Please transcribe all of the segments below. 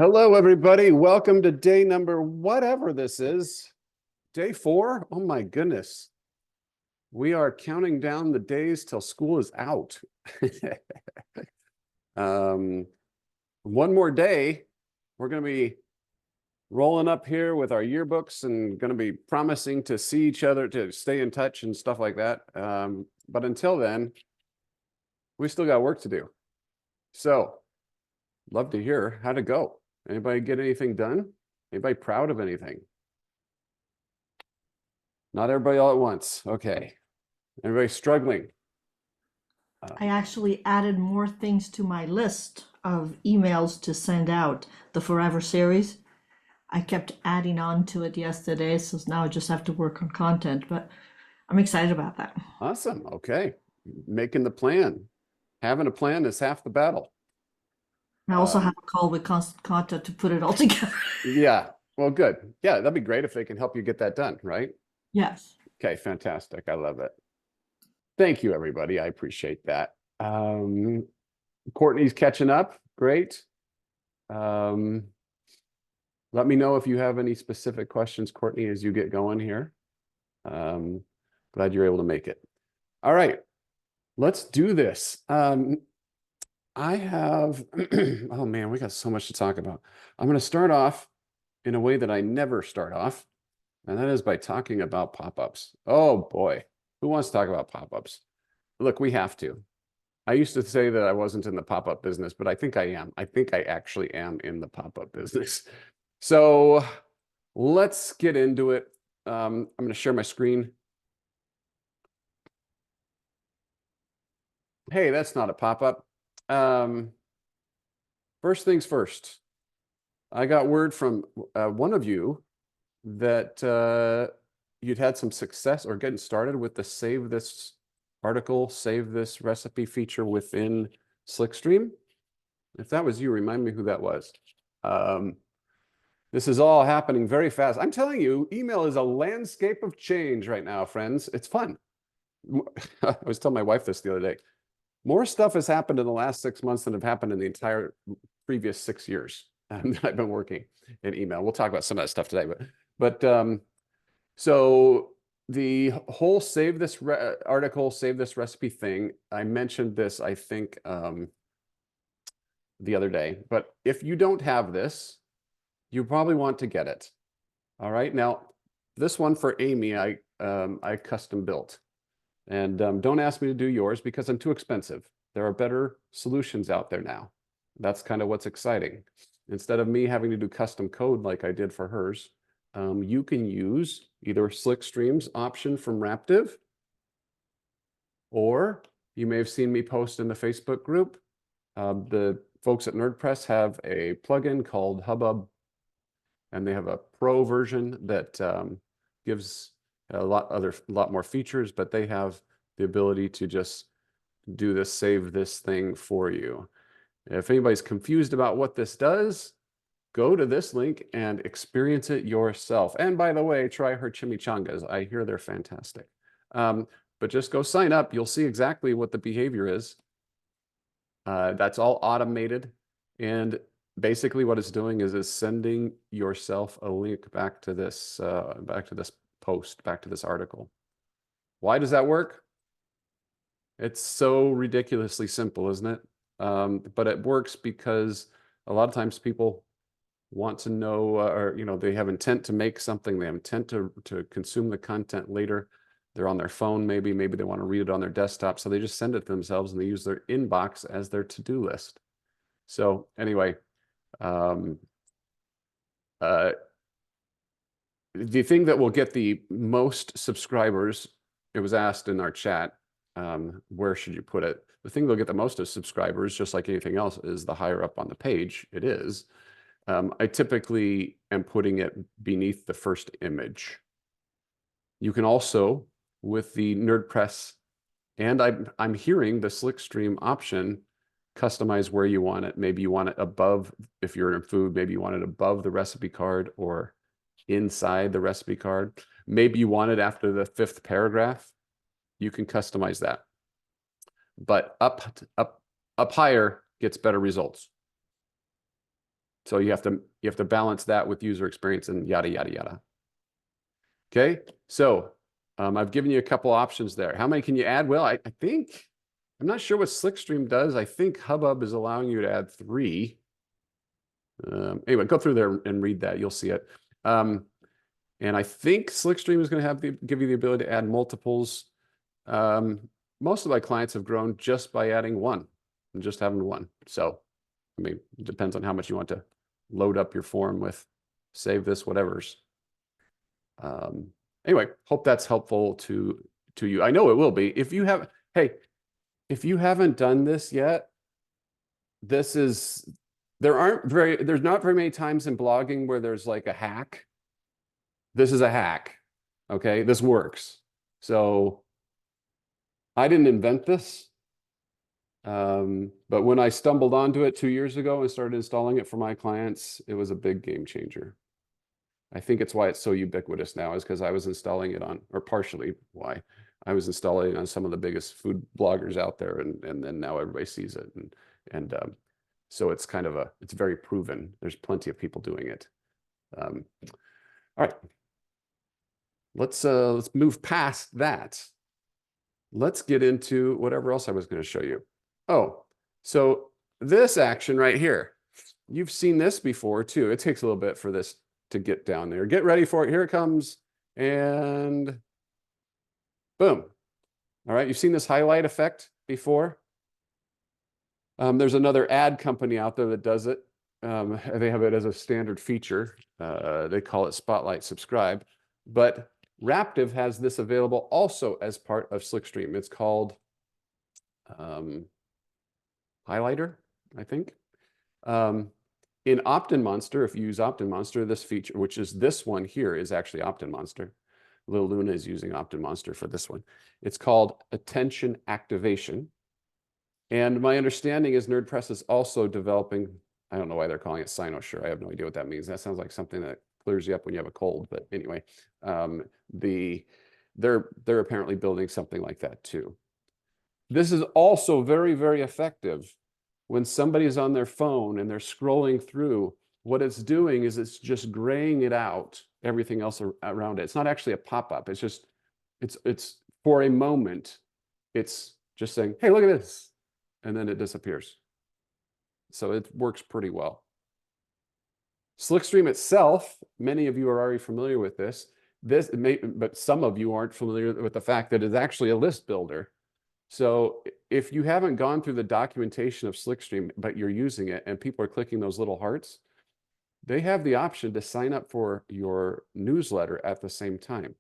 Hello, everybody. Welcome to day number whatever this is. Day 4? Oh my goodness. We are counting down the days till school is out. um, one more day. We're going to be rolling up here with our yearbooks and going to be promising to see each other, to stay in touch and stuff like that. But until then, we still got work to do. So, love to hear how'd it go. Anybody get anything done? Anybody proud of anything? Not everybody all at once. Okay. Everybody struggling. I actually added more things to my list of emails to send out, the Forever series. I kept adding on to it yesterday, so now I just have to work on content, but I'm excited about that. Awesome. Okay. Making the plan. Having a plan is half the battle. I also have a call with Constant Content to put it all together. Yeah. Well, good. Yeah, that'd be great if they can help you get that done, right? Yes. Okay, fantastic. I love it. Thank you, everybody. I appreciate that. Courtney's catching up. Great. Let me know if you have any specific questions, Courtney, as you get going here. Glad you're able to make it. All right, let's do this. I have, oh man, we got so much to talk about. I'm going to start off in a way that I never start off, and that is by talking about pop-ups. Oh boy, who wants to talk about pop-ups? Look, we have to. I used to say that I wasn't in the pop-up business, but I think I am. I think I actually am in the pop-up business. So let's get into it. I'm going to share my screen. Hey, that's not a pop-up. First things first. I got word from one of you that you'd had some success or getting started with the save this article, save this recipe feature within Slickstream. If that was you, remind me who that was. This is all happening very fast. I'm telling you, email is a landscape of change right now, friends. It's fun. I was telling my wife this the other day. More stuff has happened in the last 6 months than have happened in the entire previous 6 years that I've been working in email. We'll talk about some of that stuff today, but so the whole save this article, save this recipe thing, I mentioned this, I think, the other day, but if you don't have this, you probably want to get it. All right, now this one for Amy, I custom built. And don't ask me to do yours because I'm too expensive. There are better solutions out there now. That's kind of what's exciting. Instead of me having to do custom code like I did for hers, you can use either Slickstream's option from Raptive, or you may have seen me post in the Facebook group. The folks at NerdPress have a plugin called Hubbub, and they have a pro version that gives a lot more features, but they have the ability to just do this, save this thing for you. If anybody's confused about what this does, go to this link and experience it yourself. And by the way, try her chimichangas. I hear they're fantastic. But just go sign up. You'll see exactly what the behavior is. That's all automated. And basically what it's doing is sending yourself a link back to this post, back to this article. Why does that work? It's so ridiculously simple, isn't it? But it works because a lot of times people want to know, or they have intent to make something, they have intent to consume the content later. They're on their phone, maybe they want to read it on their desktop, so they just send it to themselves and they use their inbox as their to-do list. So anyway, the thing that will get the most subscribers, it was asked in our chat, where should you put it? The thing that'll get the most of subscribers, just like anything else, is the higher up on the page it is. I typically am putting it beneath the first image. You can also, with the NerdPress, and I'm hearing the Slickstream option, customize where you want it. Maybe you want it above, if you're in food, maybe you want it above the recipe card or inside the recipe card. Maybe you want it after the 5th paragraph. You can customize that. But up higher gets better results. So you have to balance that with user experience and yada, yada, yada. Okay, so I've given you a couple options there. How many can you add? Well, I think, I'm not sure what Slickstream does. I think Hubbub is allowing you to add 3. Anyway, go through there and read that. You'll see it. And I think Slickstream is going to give you the ability to add multiples. Most of my clients have grown just by adding 1 and just having 1. So, I mean, it depends on how much you want to load up your form with, save this, whatever's. Anyway, hope that's helpful to you. I know it will be. If you have, hey, if you haven't done this yet, there's not very many times in blogging where there's like a hack. This is a hack. Okay, this works. So I didn't invent this. But when I stumbled onto it 2 years ago and started installing it for my clients, it was a big game changer. I think it's why it's so ubiquitous now, is because I was installing it on, or partially why I was installing it on some of the biggest food bloggers out there, and then now everybody sees it, and so it's kind of it's very proven. There's plenty of people doing it. All right, let's move past that. Let's get into whatever else I was going to show you. Oh, so this action right here, you've seen this before too. It takes a little bit for this to get down there. Get ready for it. Here it comes. And boom. All right. You've seen this highlight effect before. There's another ad company out there that does it. They have it as a standard feature. They call it Spotlight Subscribe. But Raptive has this available also as part of Slickstream. It's called Highlighter, I think. In OptinMonster, if you use OptinMonster, this feature, which is this one here, is actually OptinMonster. Lil Luna is using OptinMonster for this one. It's called Attention Activation. And my understanding is NerdPress is also developing, I don't know why they're calling it Cynosure. I have no idea what that means. That sounds like something that clears you up when you have a cold. But anyway, they're apparently building something like that too. This is also very, very effective. When somebody's on their phone and they're scrolling through, what it's doing is it's just graying it out, everything else around it. It's not actually a pop-up. It's just, it's for a moment, it's just saying, hey, look at this. And then it disappears. So it works pretty well. Slickstream itself, many of you are already familiar with this. But some of you aren't familiar with the fact that it's actually a list builder. So if you haven't gone through the documentation of Slickstream, but you're using it and people are clicking those little hearts, they have the option to sign up for your newsletter at the same time.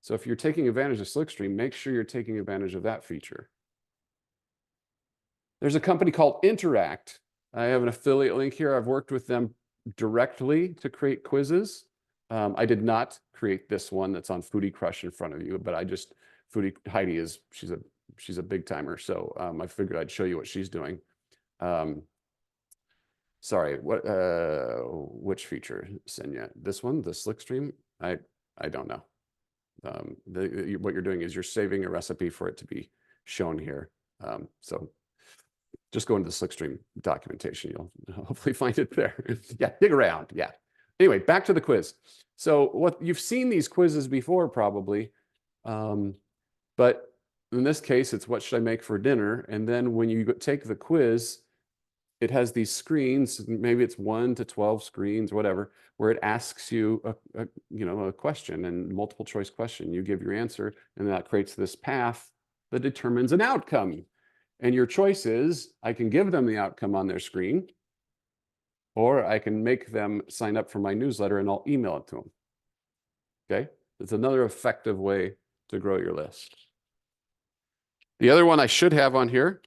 So if you're taking advantage of Slickstream, make sure you're taking advantage of that feature. There's a company called Interact. I have an affiliate link here. I've worked with them directly to create quizzes. I did not create this one that's on Foodie Crush in front of you, but Heidi is, she's a big timer. So I figured I'd show you what she's doing. Sorry, which feature, Senya? This one, the Slickstream? I don't know. What you're doing is you're saving a recipe for it to be shown here. So just go into the Slickstream documentation. You'll hopefully find it there. Yeah, dig around. Yeah. Anyway, back to the quiz. So you've seen these quizzes before probably, but in this case, it's what should I make for dinner? And then when you take the quiz, it has these screens, maybe it's 1 to 12 screens, whatever, where it asks you a question, and multiple choice question. You give your answer, and that creates this path that determines an outcome. And your choice is, I can give them the outcome on their screen, or I can make them sign up for my newsletter and I'll email it to them. Okay, it's another effective way to grow your list. The other one I should have on here,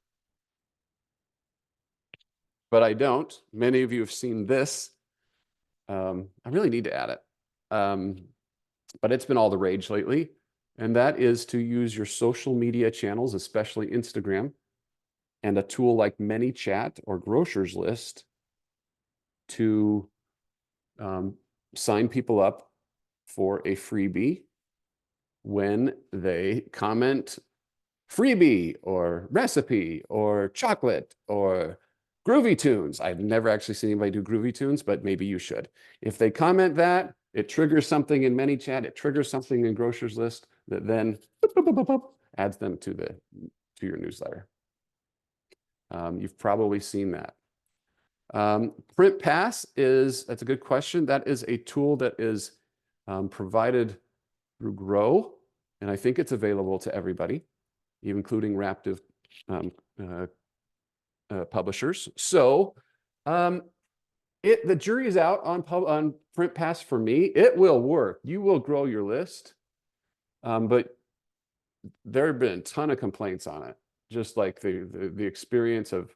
but I don't. Many of you have seen this. I really need to add it. But it's been all the rage lately. And that is to use your social media channels, especially Instagram, and a tool like ManyChat or Grocers List to sign people up for a freebie when they comment freebie or recipe or chocolate or Groovy Tunes. I've never actually seen anybody do Groovy Tunes, but maybe you should. If they comment that, it triggers something in ManyChat, it triggers something in Grocers List that then adds them to your newsletter. You've probably seen that. PrintPass that's a good question. That is a tool that is provided through Grow, and I think it's available to everybody, including Raptive publishers. So the jury is out on PrintPass for me. It will work. You will grow your list, but there have been a ton of complaints on it. Just like the experience of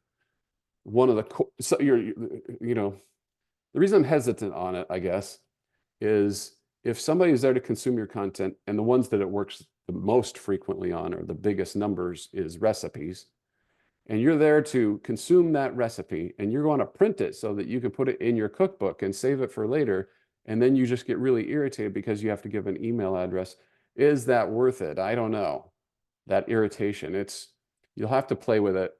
one of the the reason I'm hesitant on it, I guess, is if somebody is there to consume your content, and the ones that it works the most frequently on, or the biggest numbers, is recipes, and you're there to consume that recipe, and you're going to print it so that you can put it in your cookbook and save it for later, and then you just get really irritated because you have to give an email address. Is that worth it? I don't know. That irritation, you'll have to play with it.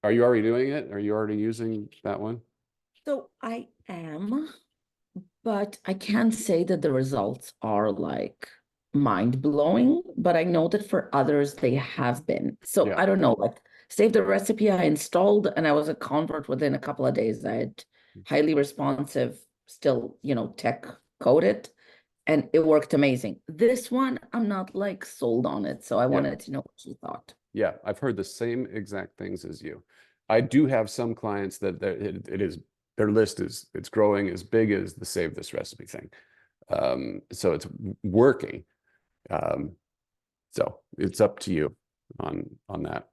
Are you already doing it? Are you already using that one? So I am, but I can't say that the results are like mind-blowing, but I know that for others they have been. So Yeah. I don't know, like Save the Recipe I installed and I was a convert within a couple of days. I had highly responsive, still, tech coded, and it worked amazing. This one, I'm not like sold on it. So I wanted to know what you thought. Yeah, I've heard the same exact things as you. I do have some clients that their list it's growing as big as the Save This Recipe thing. So it's working. So it's up to you on that.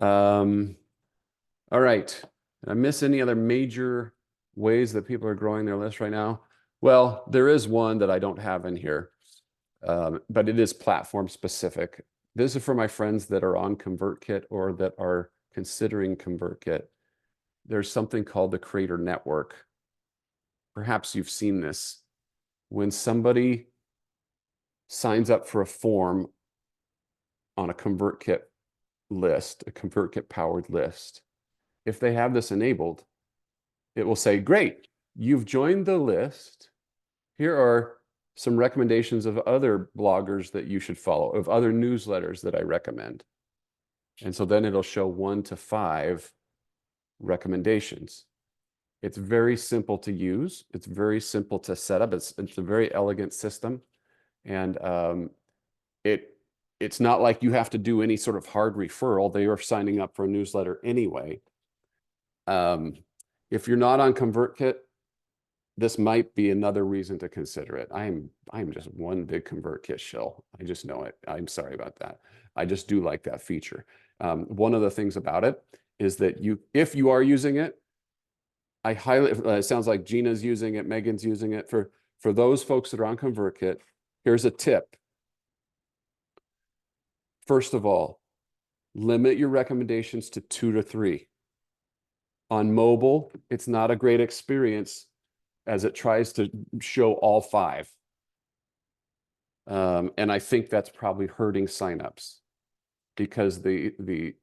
All right. Did I miss any other major ways that people are growing their list right now? Well, there is one that I don't have in here, but it is platform specific. This is for my friends that are on ConvertKit or that are considering ConvertKit. There's something called the Creator Network. Perhaps you've seen this. When somebody signs up for a form on a ConvertKit list, a ConvertKit powered list, if they have this enabled, it will say, great, you've joined the list. Here are some recommendations of other bloggers that you should follow, of other newsletters that I recommend. And so then it'll show 1 to 5 recommendations. It's very simple to use. It's very simple to set up. It's a very elegant system. And it's not like you have to do any sort of hard referral. They are signing up for a newsletter anyway. If you're not on ConvertKit, this might be another reason to consider it. I'm just one big ConvertKit shill. I just know it. I'm sorry about that. I just do like that feature. One of the things about it is that if you are using it, I highly, it sounds like Gina's using it, Megan's using it. For those folks that are on ConvertKit, here's a tip. First of all, limit your recommendations to 2 to 3. On mobile, it's not a great experience as it tries to show all 5. And I think that's probably hurting signups because the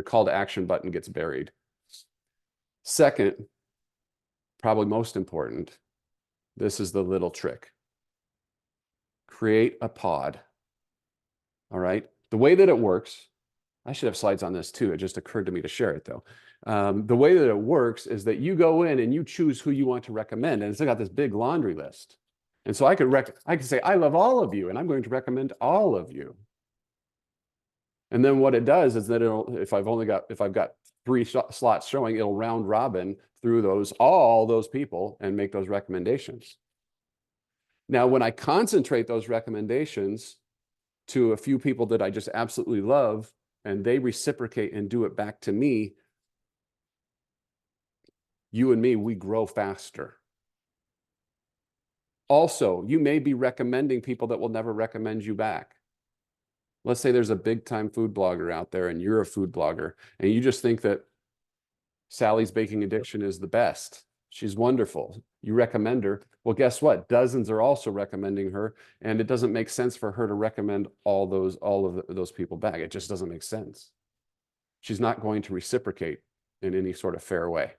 call to action button gets buried. Second, probably most important, this is the little trick. Create a pod. All right. The way that it works, I should have slides on this too. It just occurred to me to share it though. The way that it works is that you go in and you choose who you want to recommend, and it's got this big laundry list. And so I could say, I love all of you, and I'm going to recommend all of you. And then what it does is that if I've got 3 slots showing, it'll round robin through all those people and make those recommendations. Now, when I concentrate those recommendations to a few people that I just absolutely love, and they reciprocate and do it back to me, you and me, we grow faster. Also, you may be recommending people that will never recommend you back. Let's say there's a big time food blogger out there and you're a food blogger and you just think that Sally's Baking Addiction is the best. She's wonderful. You recommend her. Well, guess what? Dozens are also recommending her, and it doesn't make sense for her to recommend all of those people back. It just doesn't make sense. She's not going to reciprocate in any sort of fair way.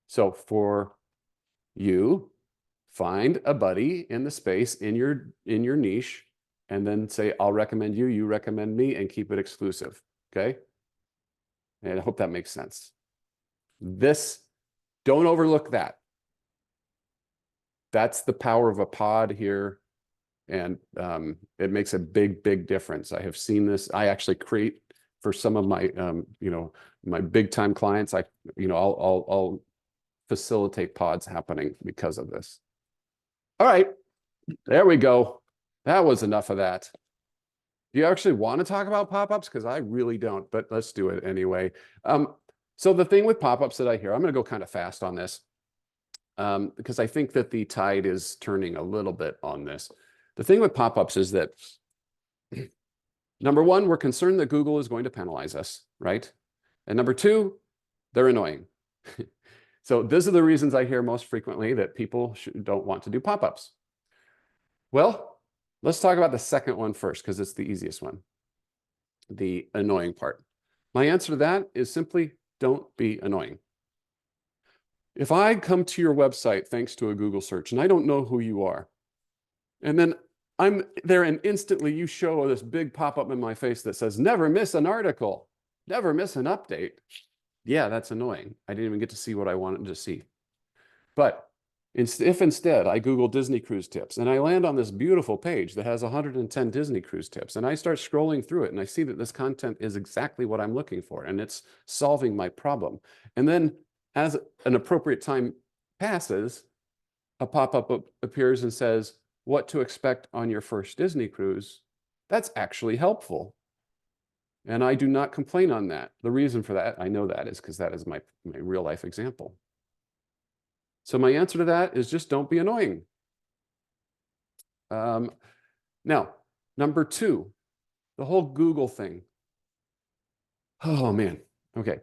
So for you, find a buddy in the space in your niche, and then say, I'll recommend you, you recommend me, and keep it exclusive. Okay. And I hope that makes sense. Don't overlook that. That's the power of a pod here. And it makes a big, big difference. I have seen this. I actually create for some of my, my big time clients. I'll facilitate pods happening because of this. All right, there we go. That was enough of that. Do you actually want to talk about pop-ups? Because I really don't, but let's do it anyway. So the thing with pop-ups that I hear, I'm going to go kind of fast on this because I think that the tide is turning a little bit on this. The thing with pop-ups is that, number one, we're concerned that Google is going to penalize us, right? And number two, they're annoying. So these are the reasons I hear most frequently that people don't want to do pop-ups. Well, let's talk about the second one first, because it's the easiest one, the annoying part. My answer to that is simply don't be annoying. If I come to your website thanks to a Google search and I don't know who you are, and then I'm there and instantly you show this big pop-up in my face that says, never miss an article, never miss an update. Yeah, that's annoying. I didn't even get to see what I wanted to see. But if instead I Google Disney cruise tips and I land on this beautiful page that has 110 Disney cruise tips, and I start scrolling through it and I see that this content is exactly what I'm looking for and it's solving my problem. And then as an appropriate time passes, a pop-up appears and says, what to expect on your first Disney cruise. That's actually helpful. And I do not complain on that. The reason for that, I know that is because that is my real life example. So my answer to that is just don't be annoying. Now, number two, the whole Google thing. Oh man, okay.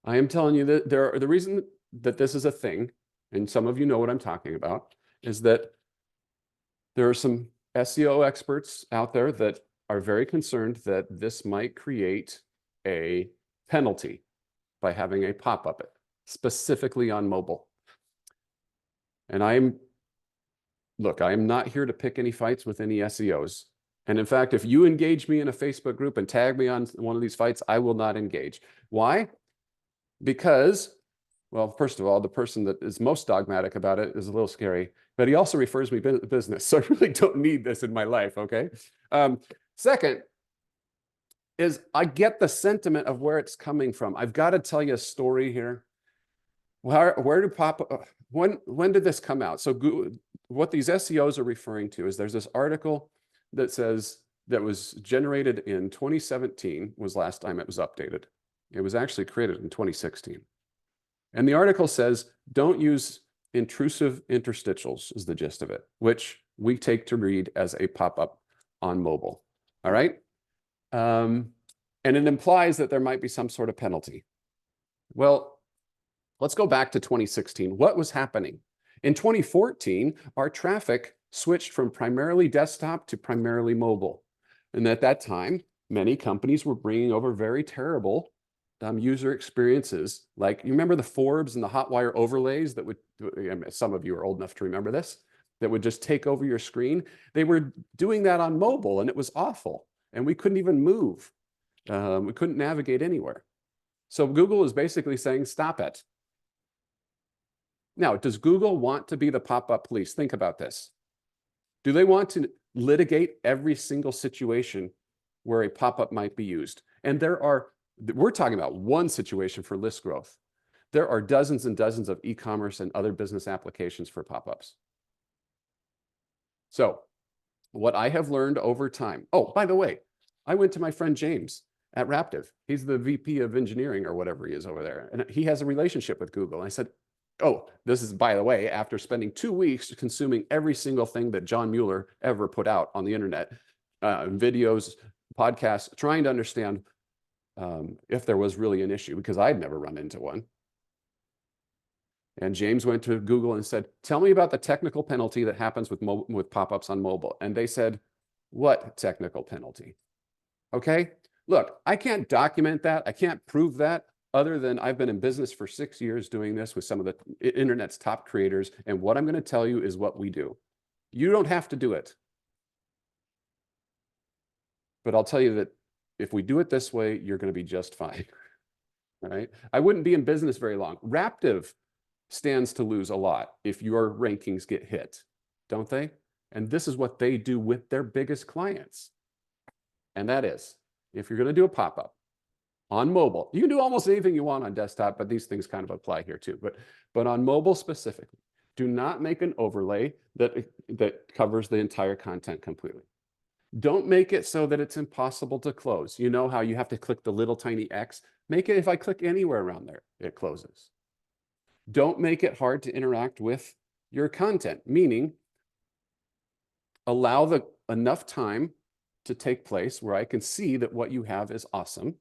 I am telling you that the reason that this is a thing, and some of you know what I'm talking about, is that there are some SEO experts out there that are very concerned that this might create a penalty by having a pop-up specifically on mobile. And I am not here to pick any fights with any SEOs. And in fact, if you engage me in a Facebook group and tag me on one of these fights, I will not engage. Why? Because, well, first of all, the person that is most dogmatic about it is a little scary, but he also refers me business. So I really don't need this in my life, okay? Second is I get the sentiment of where it's coming from. I've got to tell you a story here. Where did when did this come out? So Google, what these SEOs are referring to is there's this article that says that was generated in 2017 was last time it was updated. It was actually created in 2016. And the article says, don't use intrusive interstitials is the gist of it, which we take to read as a pop-up on mobile. All right. And it implies that there might be some sort of penalty. Well, let's go back to 2016. What was happening? In 2014, our traffic switched from primarily desktop to primarily mobile. And at that time, many companies were bringing over very terrible user experiences. Like, you remember the Forbes and the Hotwire overlays that would, some of you are old enough to remember this, that would just take over your screen. They were doing that on mobile and it was awful. And we couldn't even move. We couldn't navigate anywhere. So Google is basically saying, stop it. Now, does Google want to be the pop-up police? Think about this. Do they want to litigate every single situation where a pop-up might be used? And we're talking about one situation for list growth. There are dozens and dozens of e-commerce and other business applications for pop-ups. So what I have learned over time, oh, by the way, I went to my friend James at Raptive. He's the VP of engineering or whatever he is over there. And he has a relationship with Google. And I said, oh, this is, by the way, after spending 2 weeks consuming every single thing that John Mueller ever put out on the internet, videos, podcasts, trying to understand if there was really an issue, because I'd never run into one. And James went to Google and said, tell me about the technical penalty that happens with pop-ups on mobile. And they said, what technical penalty? Okay, look, I can't document that. I can't prove that other than I've been in business for 6 years doing this with some of the internet's top creators. And what I'm going to tell you is what we do. You don't have to do it. But I'll tell you that if we do it this way, you're going to be just fine. All right. I wouldn't be in business very long. Raptive stands to lose a lot if your rankings get hit, don't they? And this is what they do with their biggest clients. And that is, if you're going to do a pop-up on mobile, you can do almost anything you want on desktop, but these things kind of apply here too. But on mobile specifically, do not make an overlay that covers the entire content completely. Don't make it so that it's impossible to close. You know how you have to click the little tiny X? Make it if I click anywhere around there, it closes. Don't make it hard to interact with your content, meaning allow enough time to take place where I can see that what you have is awesome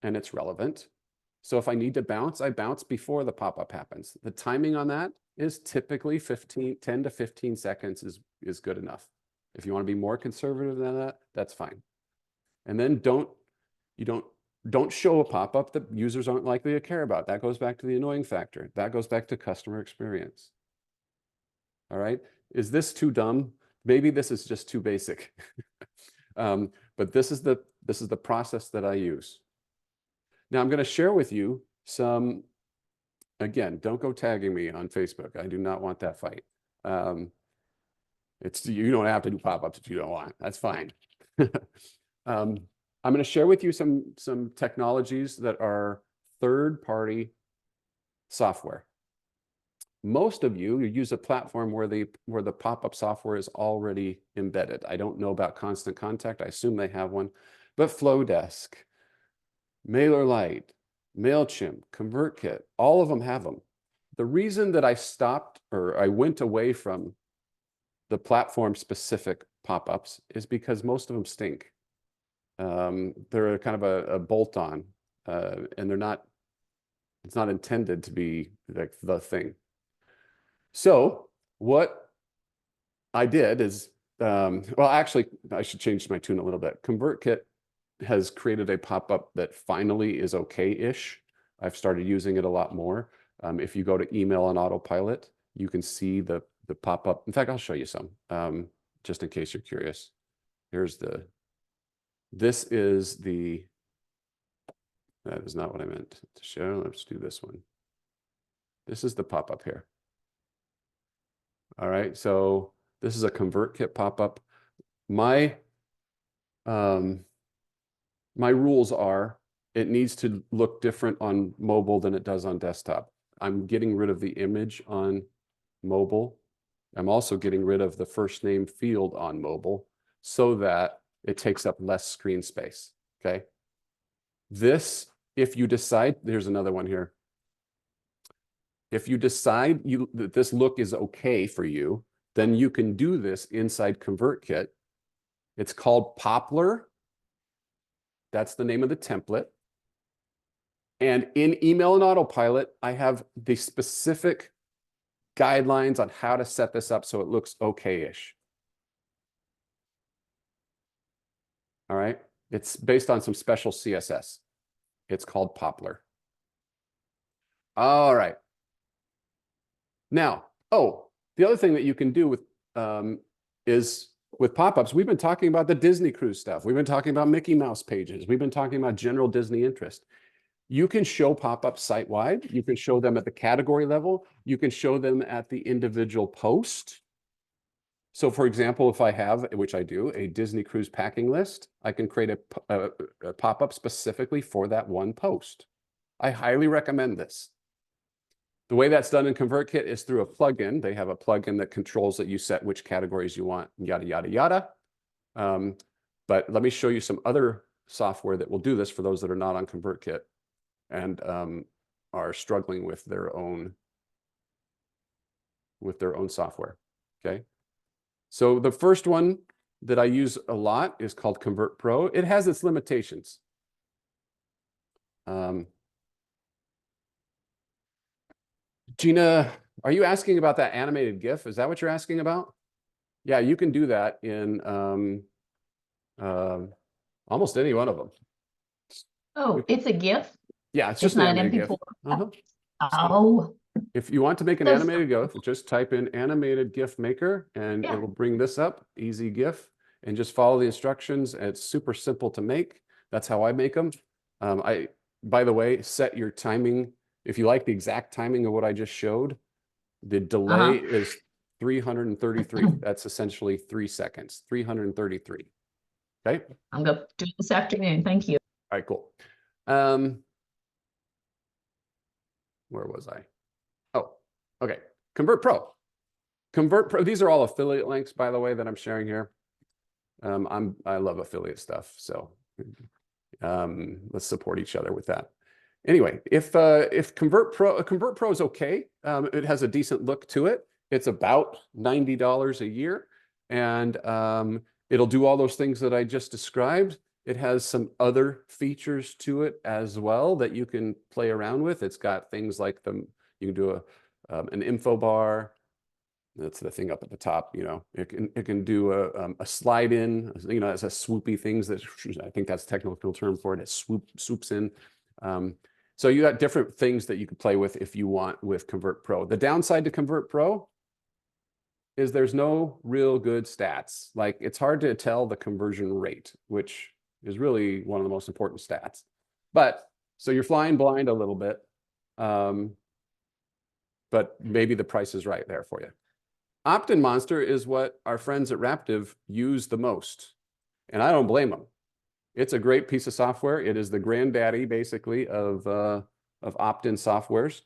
and it's relevant. So if I need to bounce, I bounce before the pop-up happens. The timing on that is typically 10 to 15 seconds is good enough. If you want to be more conservative than that, that's fine. And then don't show a pop-up that users aren't likely to care about. That goes back to the annoying factor. That goes back to customer experience. All right. Is this too dumb? Maybe this is just too basic. But this is the process that I use. Now I'm going to share with you some, again, don't go tagging me on Facebook. I do not want that fight. You don't have to do pop-ups if you don't want. That's fine. I'm going to share with you some technologies that are third-party software. Most of you use a platform where the pop-up software is already embedded. I don't know about Constant Contact. I assume they have one, but Flowdesk, MailerLite, MailChimp, ConvertKit, all of them have them. The reason that I stopped or I went away from the platform-specific pop-ups is because most of them stink. They're kind of a bolt-on, and it's not intended to be like the thing. So what I did is, well, actually, I should change my tune a little bit. ConvertKit has created a pop-up that finally is okay-ish. I've started using it a lot more. If you go to email on autopilot, you can see the pop-up. In fact, I'll show you some, just in case you're curious. This is that is not what I meant to show. Let's do this one. This is the pop-up here. All right, so this is a ConvertKit pop-up. My rules are it needs to look different on mobile than it does on desktop. I'm getting rid of the image on mobile. I'm also getting rid of the first name field on mobile so that it takes up less screen space, okay? This, if you decide, there's another one here. If you decide that this look is okay for you, then you can do this inside ConvertKit. It's called Poplar. That's the name of the template. And in Email and Autopilot, I have the specific guidelines on how to set this up so it looks okay-ish. All right. It's based on some special CSS. It's called Poplar. All right. Now, the other thing that you can do with is with pop-ups, we've been talking about the Disney Cruise stuff. We've been talking about Mickey Mouse pages. We've been talking about general Disney interest. You can show pop-ups site-wide. You can show them at the category level. You can show them at the individual post. So for example, if I have, which I do, a Disney Cruise packing list, I can create a pop-up specifically for that one post. I highly recommend this. The way that's done in ConvertKit is through a plugin. They have a plugin that controls that you set which categories you want, yada, yada, yada. But let me show you some other software that will do this for those that are not on ConvertKit and are struggling with their own software, okay? So the first one that I use a lot is called Convert Pro. It has its limitations. Gina, are you asking about that animated GIF? Is that what you're asking about? Yeah, you can do that in almost any one of them. Oh, it's a GIF? Yeah, it's It's just an not an animated GIF. MP4. Uh-huh. Oh, If you want to make an Does- animated GIF, just type in animated GIF maker and Yeah. it'll bring this up, easy GIF, and just follow the instructions. It's super simple to make. That's how I make them. By the way, set your timing. If you like the exact timing of what I just showed, the delay is 333. That's essentially 3 seconds, 333. Okay. I'm going to do it this afternoon. Thank you. All right, cool. Where was I? Oh, okay. Convert Pro. Convert Pro. These are all affiliate links, by the way, that I'm sharing here. I love affiliate stuff, so let's support each other with that. Anyway, if Convert Pro is okay, it has a decent look to it. It's about $90 a year, and it'll do all those things that I just described. It has some other features to it as well that you can play around with. It's got things like you can do an info bar. That's the thing up at the top. It can do a slide in. As a swoopy things that I think that's a technical term for it. It swoops in. So you got different things that you can play with if you want with Convert Pro. The downside to Convert Pro is there's no real good stats. Like, it's hard to tell the conversion rate, which is really one of the most important stats. But so you're flying blind a little bit, but maybe the price is right there for you. OptinMonster is what our friends at Raptive use the most, and I don't blame them. It's a great piece of software. It is the granddaddy, basically, of opt-in softwares.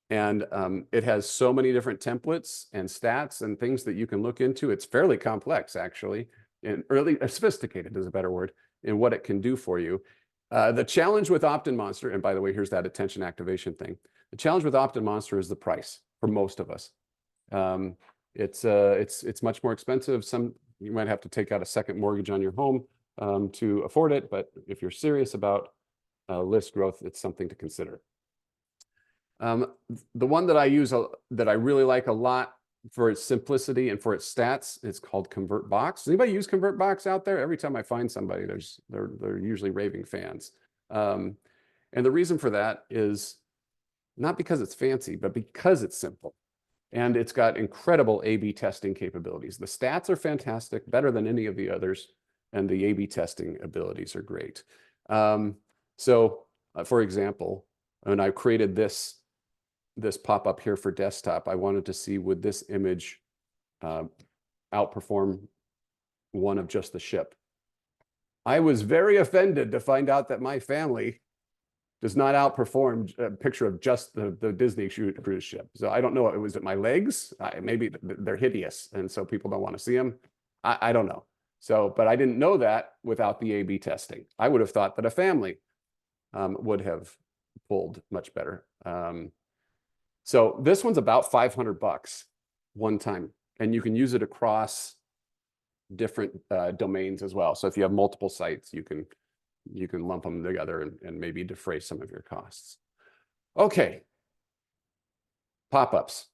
And it has so many different templates and stats and things that you can look into. It's fairly complex, actually, and really sophisticated is a better word, in what it can do for you. The challenge with OptinMonster, and by the way, here's that attention activation thing. The challenge with OptinMonster is the price for most of us. It's much more expensive. You might have to take out a second mortgage on your home to afford it, but if you're serious about list growth, it's something to consider. The one that I use that I really like a lot for its simplicity and for its stats, it's called ConvertBox. Does anybody use ConvertBox out there? Every time I find somebody, they're usually raving fans. And the reason for that is not because it's fancy, but because it's simple. And it's got incredible A/B testing capabilities. The stats are fantastic, better than any of the others, and the A/B testing abilities are great. For example, when I created this pop-up here for desktop, I wanted to see, would this image outperform one of just the ship? I was very offended to find out that my family does not outperform a picture of just the Disney cruise ship. So I don't know. It was my legs. Maybe they're hideous, and so people don't want to see them. I don't know. So, but I didn't know that without the A/B testing. I would have thought that a family would have pulled much better. So this one's about $500 one time, and you can use it across different domains as well. So if you have multiple sites, you can lump them together and maybe defray some of your costs. Okay. Pop-ups.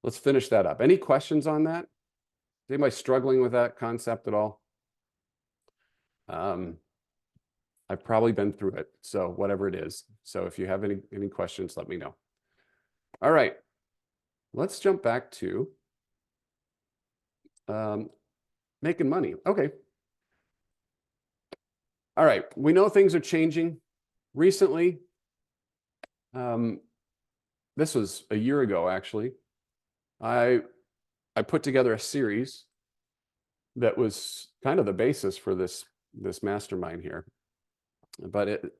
Let's finish that up. Any questions on that? Is anybody struggling with that concept at all? I've probably been through it, so whatever it is. So if you have any questions, let me know. All right. Let's jump back to making money. Okay. All right, we know things are changing. Recently, this was a year ago, actually, I put together a series that was kind of the basis for this mastermind here. But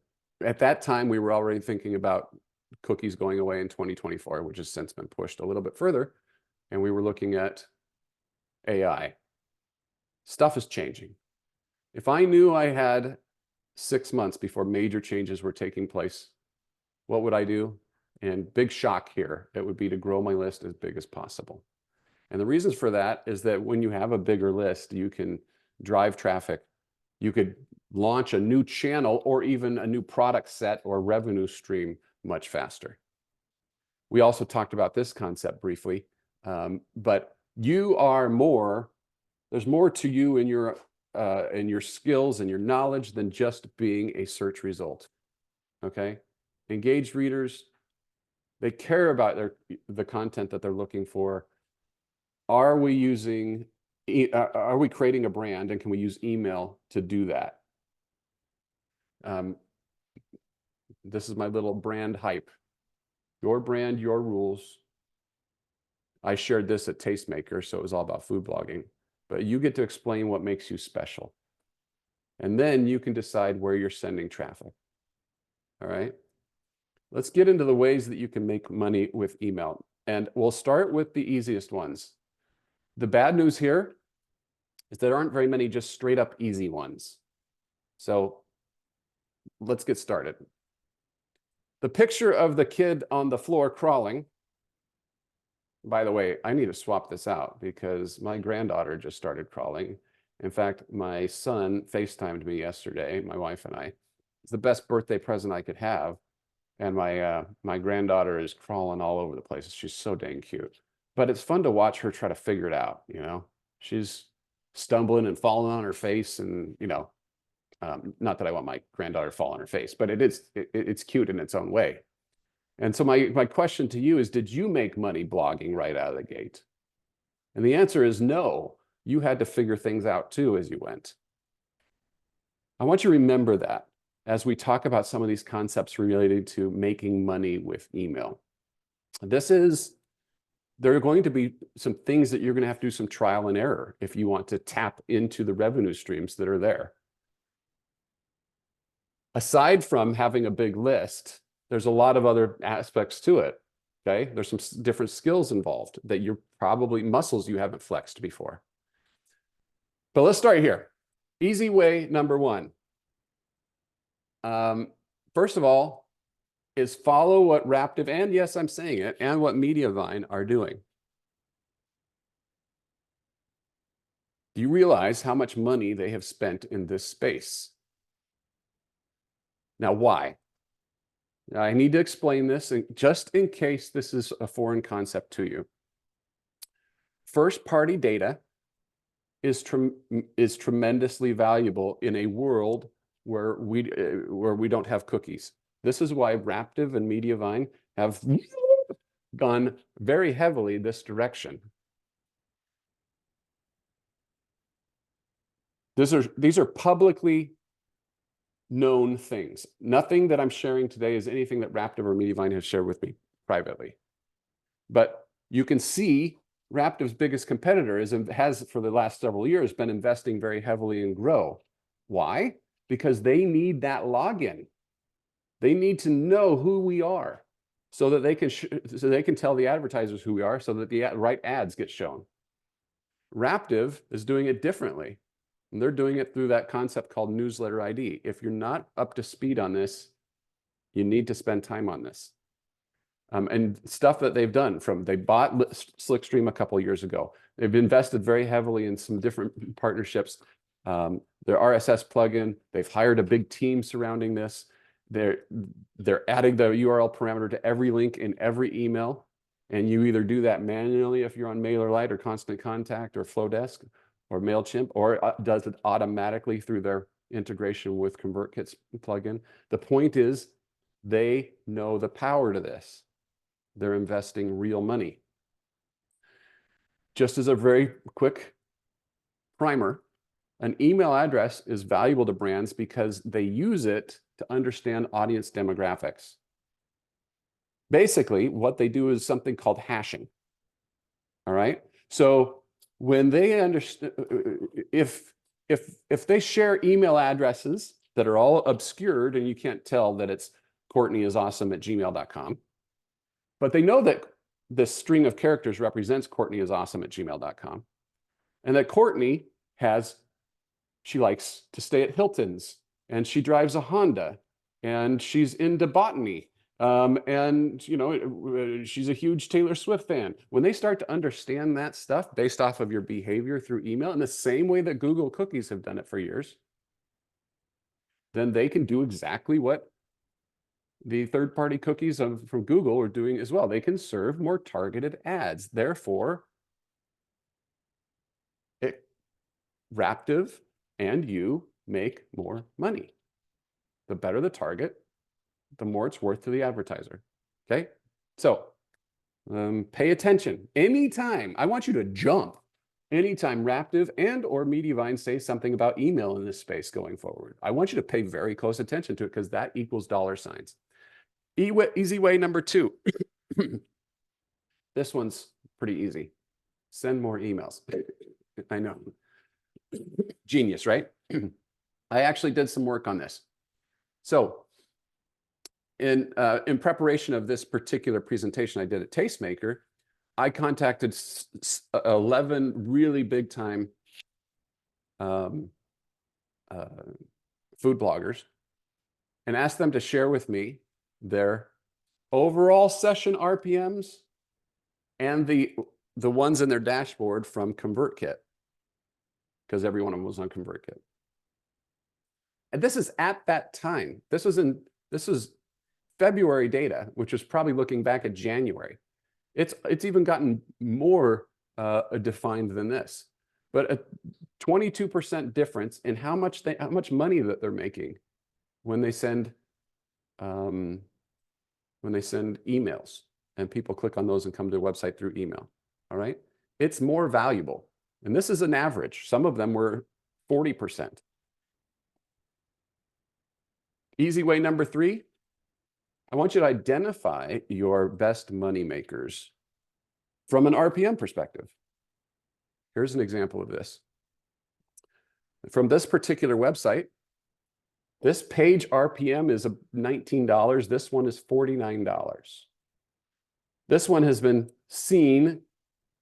at that time, we were already thinking about cookies going away in 2024, which has since been pushed a little bit further. And we were looking at AI. Stuff is changing. If I knew I had 6 months before major changes were taking place, what would I do? And big shock here, it would be to grow my list as big as possible. And the reasons for that is that when you have a bigger list, you can drive traffic. You could launch a new channel or even a new product set or revenue stream much faster. We also talked about this concept briefly, but there's more to you in your skills and your knowledge than just being a search result. okay? Engaged readers, they care about the content that they're looking for. Are we using, are we creating a brand, and can we use email to do that? This is my little brand hype. Your brand, your rules. I shared this at Tastemaker, so it was all about food blogging. But you get to explain what makes you special. And then you can decide where you're sending traffic. All right. Let's get into the ways that you can make money with email. And we'll start with the easiest ones. The bad news here is there aren't very many just straight up easy ones. So let's get started. The picture of the kid on the floor crawling. By the way, I need to swap this out because my granddaughter just started crawling. In fact, my son FaceTimed me yesterday, my wife and I. It's the best birthday present I could have. And my granddaughter is crawling all over the place. She's so dang cute. But it's fun to watch her try to figure it out, you know? She's stumbling and falling on her face, and, you know, not that I want my granddaughter to fall on her face, but it's cute in its own way. And so my question to you is, did you make money blogging right out of the gate? And the answer is no. You had to figure things out too as you went. I want you to remember that as we talk about some of these concepts related to making money with email. There are going to be some things that you're going to have to do some trial and error if you want to tap into the revenue streams that are there. Aside from having a big list, there's a lot of other aspects to it, okay? There's some different skills involved that you're probably muscles you haven't flexed before. But let's start here. Easy way number one. First of all, is follow what Raptive, and yes, I'm saying it, and what Mediavine are doing. Do you realize how much money they have spent in this space? Now, why? I need to explain this, just in case this is a foreign concept to you. First-party data is tremendously valuable in a world where we don't have cookies. This is why Raptive and Mediavine have gone very heavily this direction. These are publicly known things. Nothing that I'm sharing today is anything that Raptive or Mediavine has shared with me privately. But you can see Raptive's biggest competitor has for the last several years been investing very heavily in Grow. Why? Because they need that login. They need to know who we are so that they can tell the advertisers who we are so that the right ads get shown. Raptive is doing it differently. And they're doing it through that concept called Newsletter ID. If you're not up to speed on this, you need to spend time on this. And stuff that they've done they bought Slickstream a couple of years ago. They've invested very heavily in some different partnerships. Their RSS plugin, they've hired a big team surrounding this. They're adding the URL parameter to every link in every email. And you either do that manually if you're on MailerLite or Constant Contact or Flowdesk or MailChimp, or does it automatically through their integration with ConvertKit's plugin. The point is, they know the power to this. They're investing real money. Just as a very quick primer, an email address is valuable to brands because they use it to understand audience demographics. Basically, what they do is something called hashing. All right. So when they understand, if they share email addresses that are all obscured and you can't tell that it's CourtneyIsAwesome@gmail.com, but they know that this string of characters represents CourtneyIsAwesome@gmail.com, and that Courtney she likes to stay at Hilton's, and she drives a Honda, and she's into botany, and you know, she's a huge Taylor Swift fan. When they start to understand that stuff based off of your behavior through email, in the same way that Google cookies have done it for years, then they can do exactly what the third-party cookies from Google are doing as well. They can serve more targeted ads. Therefore, Raptive and you make more money. The better the target, the more it's worth to the advertiser. Okay. So pay attention anytime. I want you to jump anytime Raptive and or Mediavine say something about email in this space going forward. I want you to pay very close attention to it because that equals dollar signs. Easy way number 2. This one's pretty easy. Send more emails. I know. Genius, right? I actually did some work on this. So in preparation of this particular presentation I did at Tastemaker, I contacted 11 really big time food bloggers and asked them to share with me their overall session RPMs and the ones in their dashboard from ConvertKit, because every one of them was on ConvertKit. And this is at that time. This was February data, which was probably looking back at January. It's even gotten more defined than this, but a 22% difference in how much money that they're making when they send emails and people click on those and come to the website through email. All right, it's more valuable, and this is an average. Some of them were 40%. Easy way number 3. I want you to identify your best money makers from an RPM perspective. Here's an example of this. From this particular website, this page RPM is $19. This one is $49. This one has been seen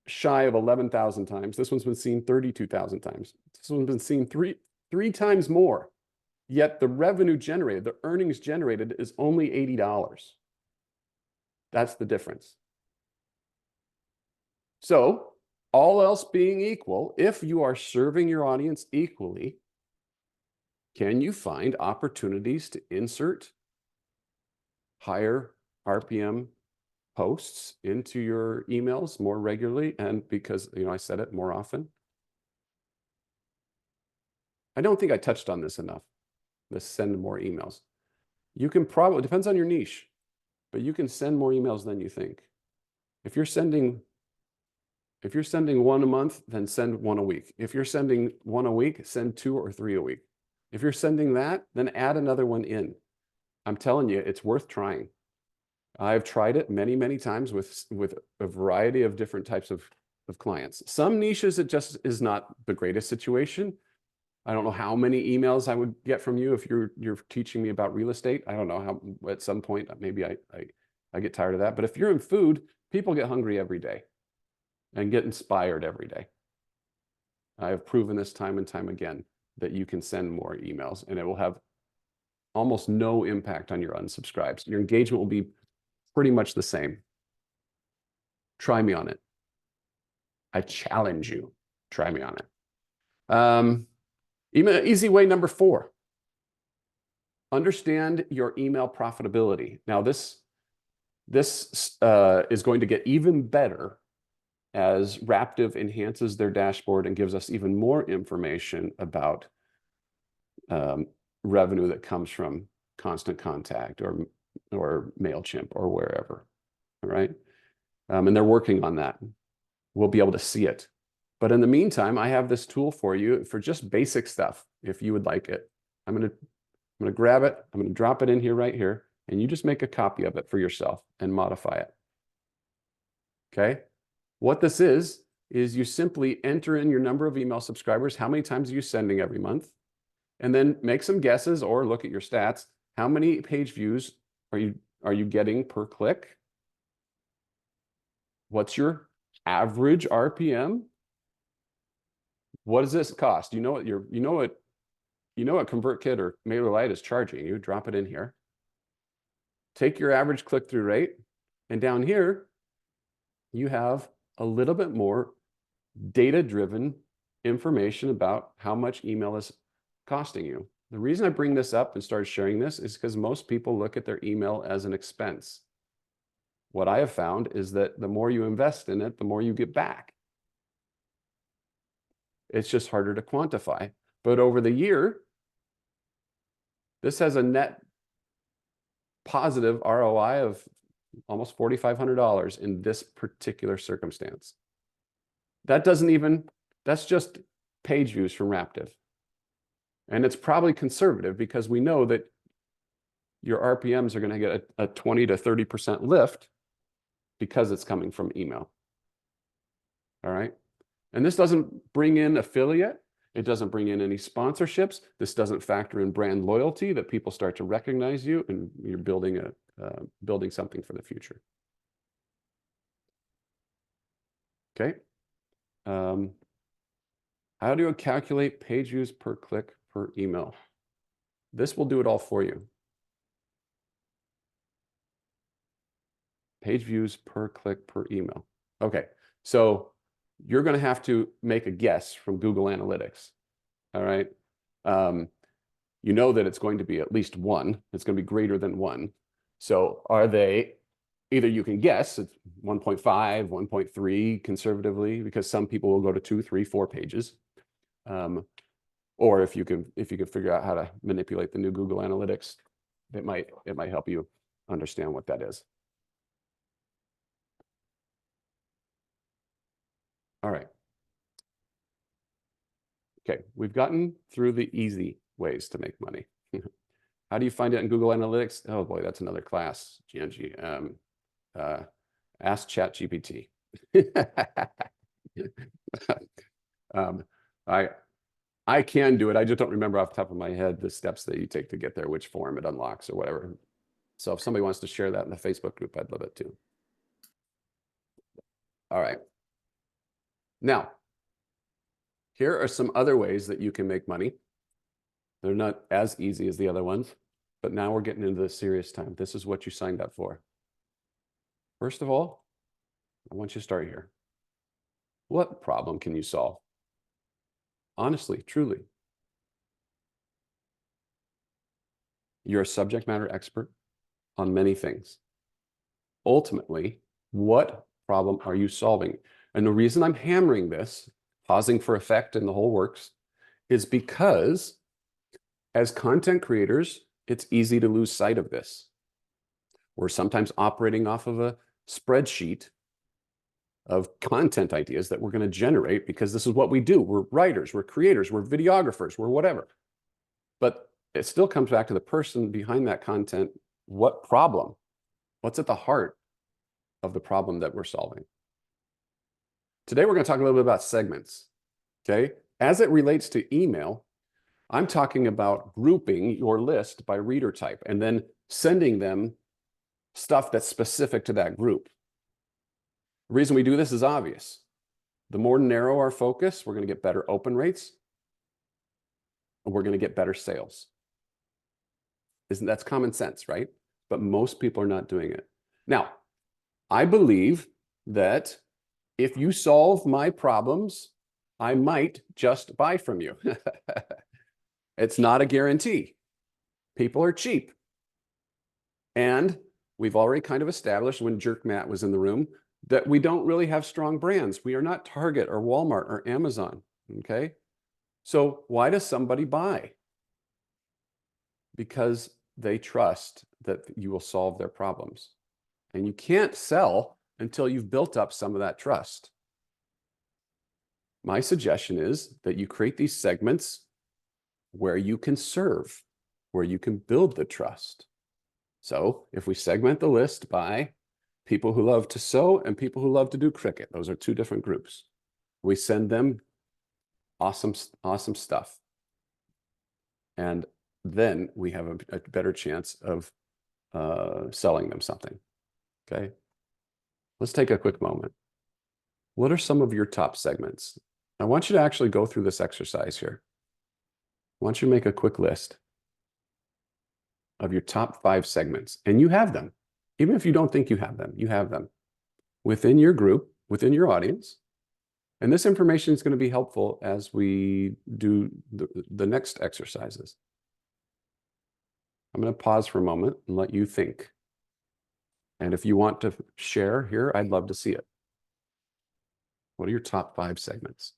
shy of 11,000 times. This one's been seen 32,000 times. This one's been seen three times more. Yet the revenue generated, the earnings generated is only $80. That's the difference. So all else being equal, if you are serving your audience equally, can you find opportunities to insert higher RPM posts into your emails more regularly? And because, I said it more often. I don't think I touched on this enough. Let's send more emails. You can probably, it depends on your niche, but you can send more emails than you think. If you're sending one a month, then send one a week. If you're sending one a week, send 2 or 3 a week. If you're sending that, then add another one in. I'm telling you, it's worth trying. I've tried it many, many times with a variety of different types of clients. Some niches, it just is not the greatest situation. I don't know how many emails I would get from you if you're teaching me about real estate. I don't know how, at some point, maybe I get tired of that. But if you're in food, people get hungry every day and get inspired every day. I have proven this time and time again that you can send more emails and it will have almost no impact on your unsubscribes. Your engagement will be pretty much the same. Try me on it. I challenge you. Try me on it. Easy way number 4. Understand your email profitability. Now this is going to get even better as Raptive enhances their dashboard and gives us even more information about revenue that comes from Constant Contact or MailChimp or wherever. All right. And they're working on that. We'll be able to see it. But in the meantime, I have this tool for you for just basic stuff. If you would like it, I'm going to grab it. I'm going to drop it in here right here. And you just make a copy of it for yourself and modify it. Okay. What this is you simply enter in your number of email subscribers. How many times are you sending every month? And then make some guesses or look at your stats. How many page views are you getting per click? What's your average RPM? What does this cost? You know what ConvertKit or MailerLite is charging you. Drop it in here. Take your average click-through rate, and down here you have a little bit more data-driven information about how much email is costing you. The reason I bring this up and start sharing this is because most people look at their email as an expense. What I have found is that the more you invest in it, the more you get back. It's just harder to quantify. But over the year, this has a net positive ROI of almost $4,500 in this particular circumstance. That doesn't even, that's just page views from Raptive. And it's probably conservative because we know that your RPMs are going to get a 20 to 30% lift because it's coming from email. All right. And this doesn't bring in affiliate. It doesn't bring in any sponsorships. This doesn't factor in brand loyalty, that people start to recognize you and you're building building something for the future. Okay. How do you calculate page views per click per email? This will do it all for you. Page views per click per email. Okay, so you're going to have to make a guess from Google Analytics. All right. You know that it's going to be at least 1. It's going to be greater than 1. So are they, either you can guess it's 1.5, 1.3 conservatively, because some people will go to 2, 3, 4 pages. Or if you can figure out how to manipulate the new Google Analytics, it might help you understand what that is. All right. Okay, we've gotten through the easy ways to make money. How do you find it in Google Analytics? Oh boy, that's another class, G. Ask ChatGPT. I can do it. I just don't remember off the top of my head the steps that you take to get there, which form it unlocks or whatever. So if somebody wants to share that in the Facebook group, I'd love it too. All right. Now, here are some other ways that you can make money. They're not as easy as the other ones, but now we're getting into the serious time. This is what you signed up for. First of all, I want you to start here. What problem can you solve? Honestly, truly. You're a subject matter expert on many things. Ultimately, what problem are you solving? And the reason I'm hammering this, pausing for effect and the whole works, is because as content creators, it's easy to lose sight of this. We're sometimes operating off of a spreadsheet of content ideas that we're going to generate because this is what we do. We're writers, we're creators, we're videographers, we're whatever. But it still comes back to the person behind that content. What problem? What's at the heart of the problem that we're solving? Today, we're going to talk a little bit about segments. Okay. As it relates to email, I'm talking about grouping your list by reader type and then sending them stuff that's specific to that group. The reason we do this is obvious. The more narrow our focus, we're going to get better open rates, and we're going to get better sales. That's common sense, right? But most people are not doing it. Now, I believe that if you solve my problems, I might just buy from you. It's not a guarantee. People are cheap. And we've already kind of established when Jerk Matt was in the room that we don't really have strong brands. We are not Target or Walmart or Amazon, okay? So why does somebody buy? Because they trust that you will solve their problems. And you can't sell until you've built up some of that trust. My suggestion is that you create these segments where you can serve, where you can build the trust. So if we segment the list by people who love to sew and people who love to do Cricut, those are 2 different groups. We send them awesome stuff. And then we have a better chance of selling them something. Okay. Let's take a quick moment. What are some of your top segments? I want you to actually go through this exercise here. I want you to make a quick list of your top 5 segments, and you have them. Even if you don't think you have them within your group, within your audience. And this information is going to be helpful as we do the next exercises. I'm going to pause for a moment and let you think. And if you want to share here, I'd love to see it. What are your top 5 segments?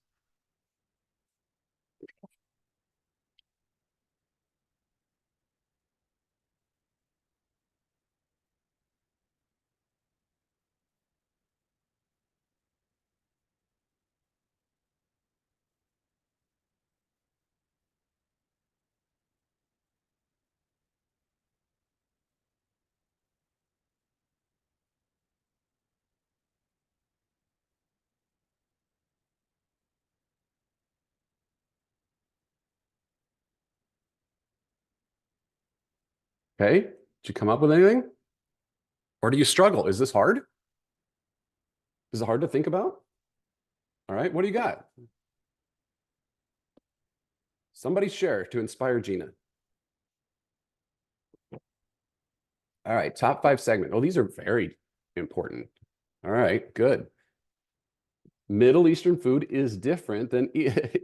Okay, did you come up with anything? Or do you struggle? Is this hard? Is it hard to think about? All right, what do you got? Somebody share to inspire Gina. All right, top 5 segment. Oh, these are very important. All right, good. Middle Eastern food is different than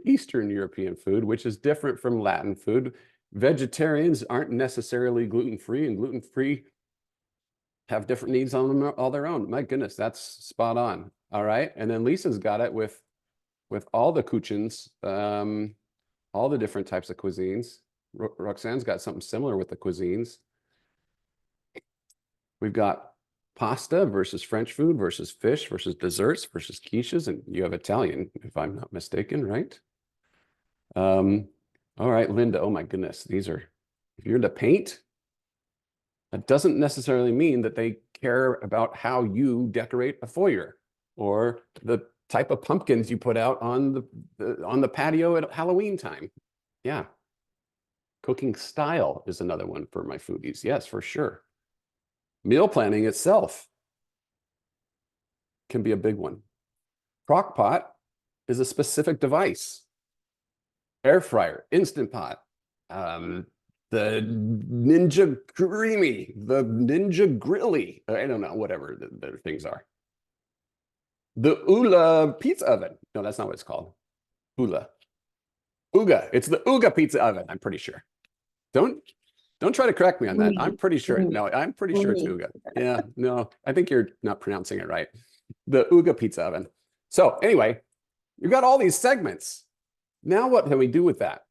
Eastern European food, which is different from Latin food. Vegetarians aren't necessarily gluten-free, and gluten-free have different needs on them all their own. My goodness, that's spot on. All right, and then Lisa's got it with all the kuchens, all the different types of cuisines. Roxanne's got something similar with the cuisines. We've got pasta versus French food versus fish versus desserts versus quiches, and you have Italian, if I'm not mistaken, right? All right, Linda, oh my goodness, these are, if you're into paint, that doesn't necessarily mean that they care about how you decorate a foyer or the type of pumpkins you put out on the patio at Halloween time. Yeah. Cooking style is another one for my foodies. Yes, for sure. Meal planning itself can be a big one. Crock pot is a specific device. Air fryer, Instant Pot, the Ninja Creamy, the Ninja Grilly. I don't know, whatever the things are. The Ula pizza oven. No, that's not what it's called. Ula. Uga. It's the Uga pizza oven, I'm pretty sure. Don't try to correct me on that. I'm pretty sure. No, I'm pretty sure it's Uga. Yeah, no, I think you're not pronouncing it right. The Uga pizza oven. So anyway, you've got all these segments. Now what can we do with that?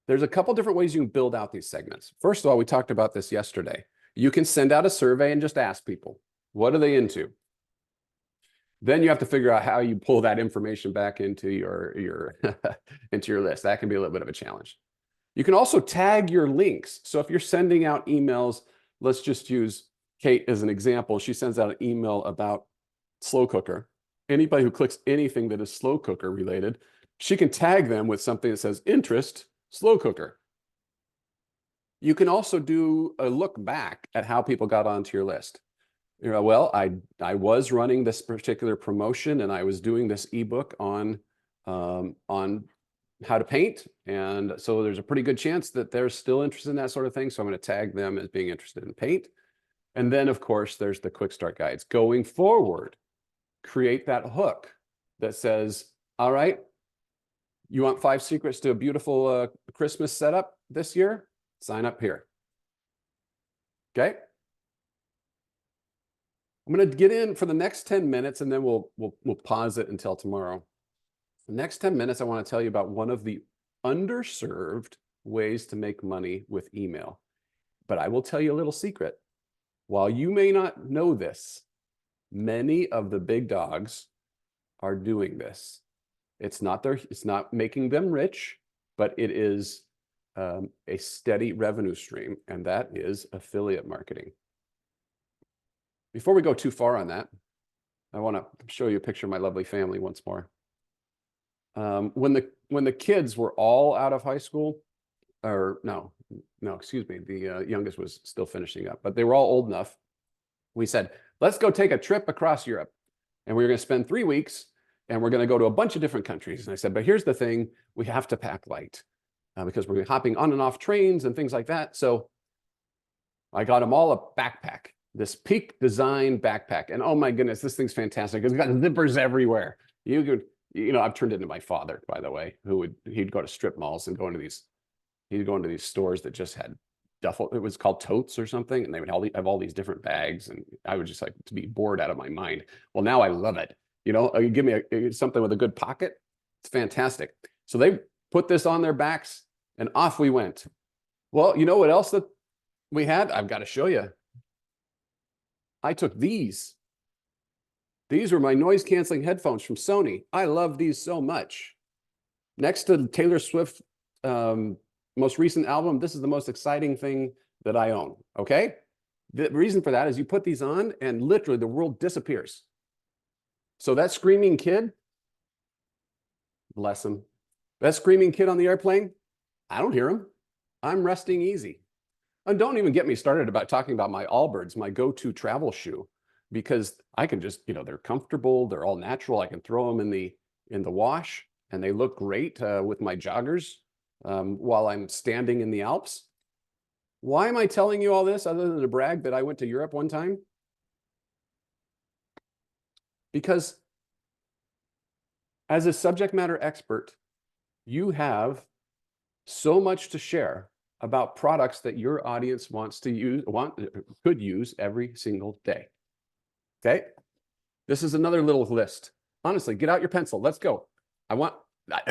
There's a couple different ways you can build out these segments. First of all, we talked about this yesterday. You can send out a survey and just ask people, what are they into? Then you have to figure out how you pull that information back into your into your list. That can be a little bit of a challenge. You can also tag your links. So if you're sending out emails, let's just use Kate as an example. She sends out an email about slow cooker. Anybody who clicks anything that is slow cooker related, she can tag them with something that says interest slow cooker. You can also do a look back at how people got onto your list. You know, well, I was running this particular promotion and I was doing this ebook on how to paint, and so there's a pretty good chance that they're still interested in that sort of thing. So I'm going to tag them as being interested in paint. And then, of course, there's the quick start guides. Going forward, create that hook that says, all right, you want 5 secrets to a beautiful Christmas setup this year? Sign up here. Okay. I'm going to get in for the next 10 minutes and then we'll pause it until tomorrow. The next 10 minutes, I want to tell you about one of the underserved ways to make money with email. But I will tell you a little secret. While you may not know this, many of the big dogs are doing this. It's not making them rich, but it is a steady revenue stream, and that is affiliate marketing. Before we go too far on that, I want to show you a picture of my lovely family once more. When the kids were all out of high school, or no, excuse me, the youngest was still finishing up, but they were all old enough. We said, let's go take a trip across Europe, and we were going to spend 3 weeks, and we're going to go to a bunch of different countries. And I said, but here's the thing, we have to pack light because we're hopping on and off trains and things like that. So I got them all a backpack. This Peak Design backpack. And oh my goodness, this thing's fantastic. It's got zippers everywhere. I've turned into my father, by the way, he'd go to strip malls and he'd go into these stores that just had duffel. It was called totes or something. And they would have all these different bags. And I would just like to be bored out of my mind. Well, now I love it. You give me something with a good pocket. It's fantastic. So they put this on their backs and off we went. Well, you know what else that we had? I've got to show you. I took these. These were my noise canceling headphones from Sony. I love these so much. Next to Taylor Swift's most recent album, this is the most exciting thing that I own, okay? The reason for that is you put these on and literally the world disappears. So that screaming kid, bless him, That screaming kid on the airplane, I don't hear him. I'm resting easy. And don't even get me started about talking about my Allbirds, my go-to travel shoe, because I can just, they're comfortable, they're all natural. I can throw them in the wash, and they look great with my joggers while I'm standing in the Alps. Why am I telling you all this other than to brag that I went to Europe one time? Because as a subject matter expert, you have so much to share about products that your audience could use every single day. Okay? This is another little list. Honestly, get out your pencil. Let's go.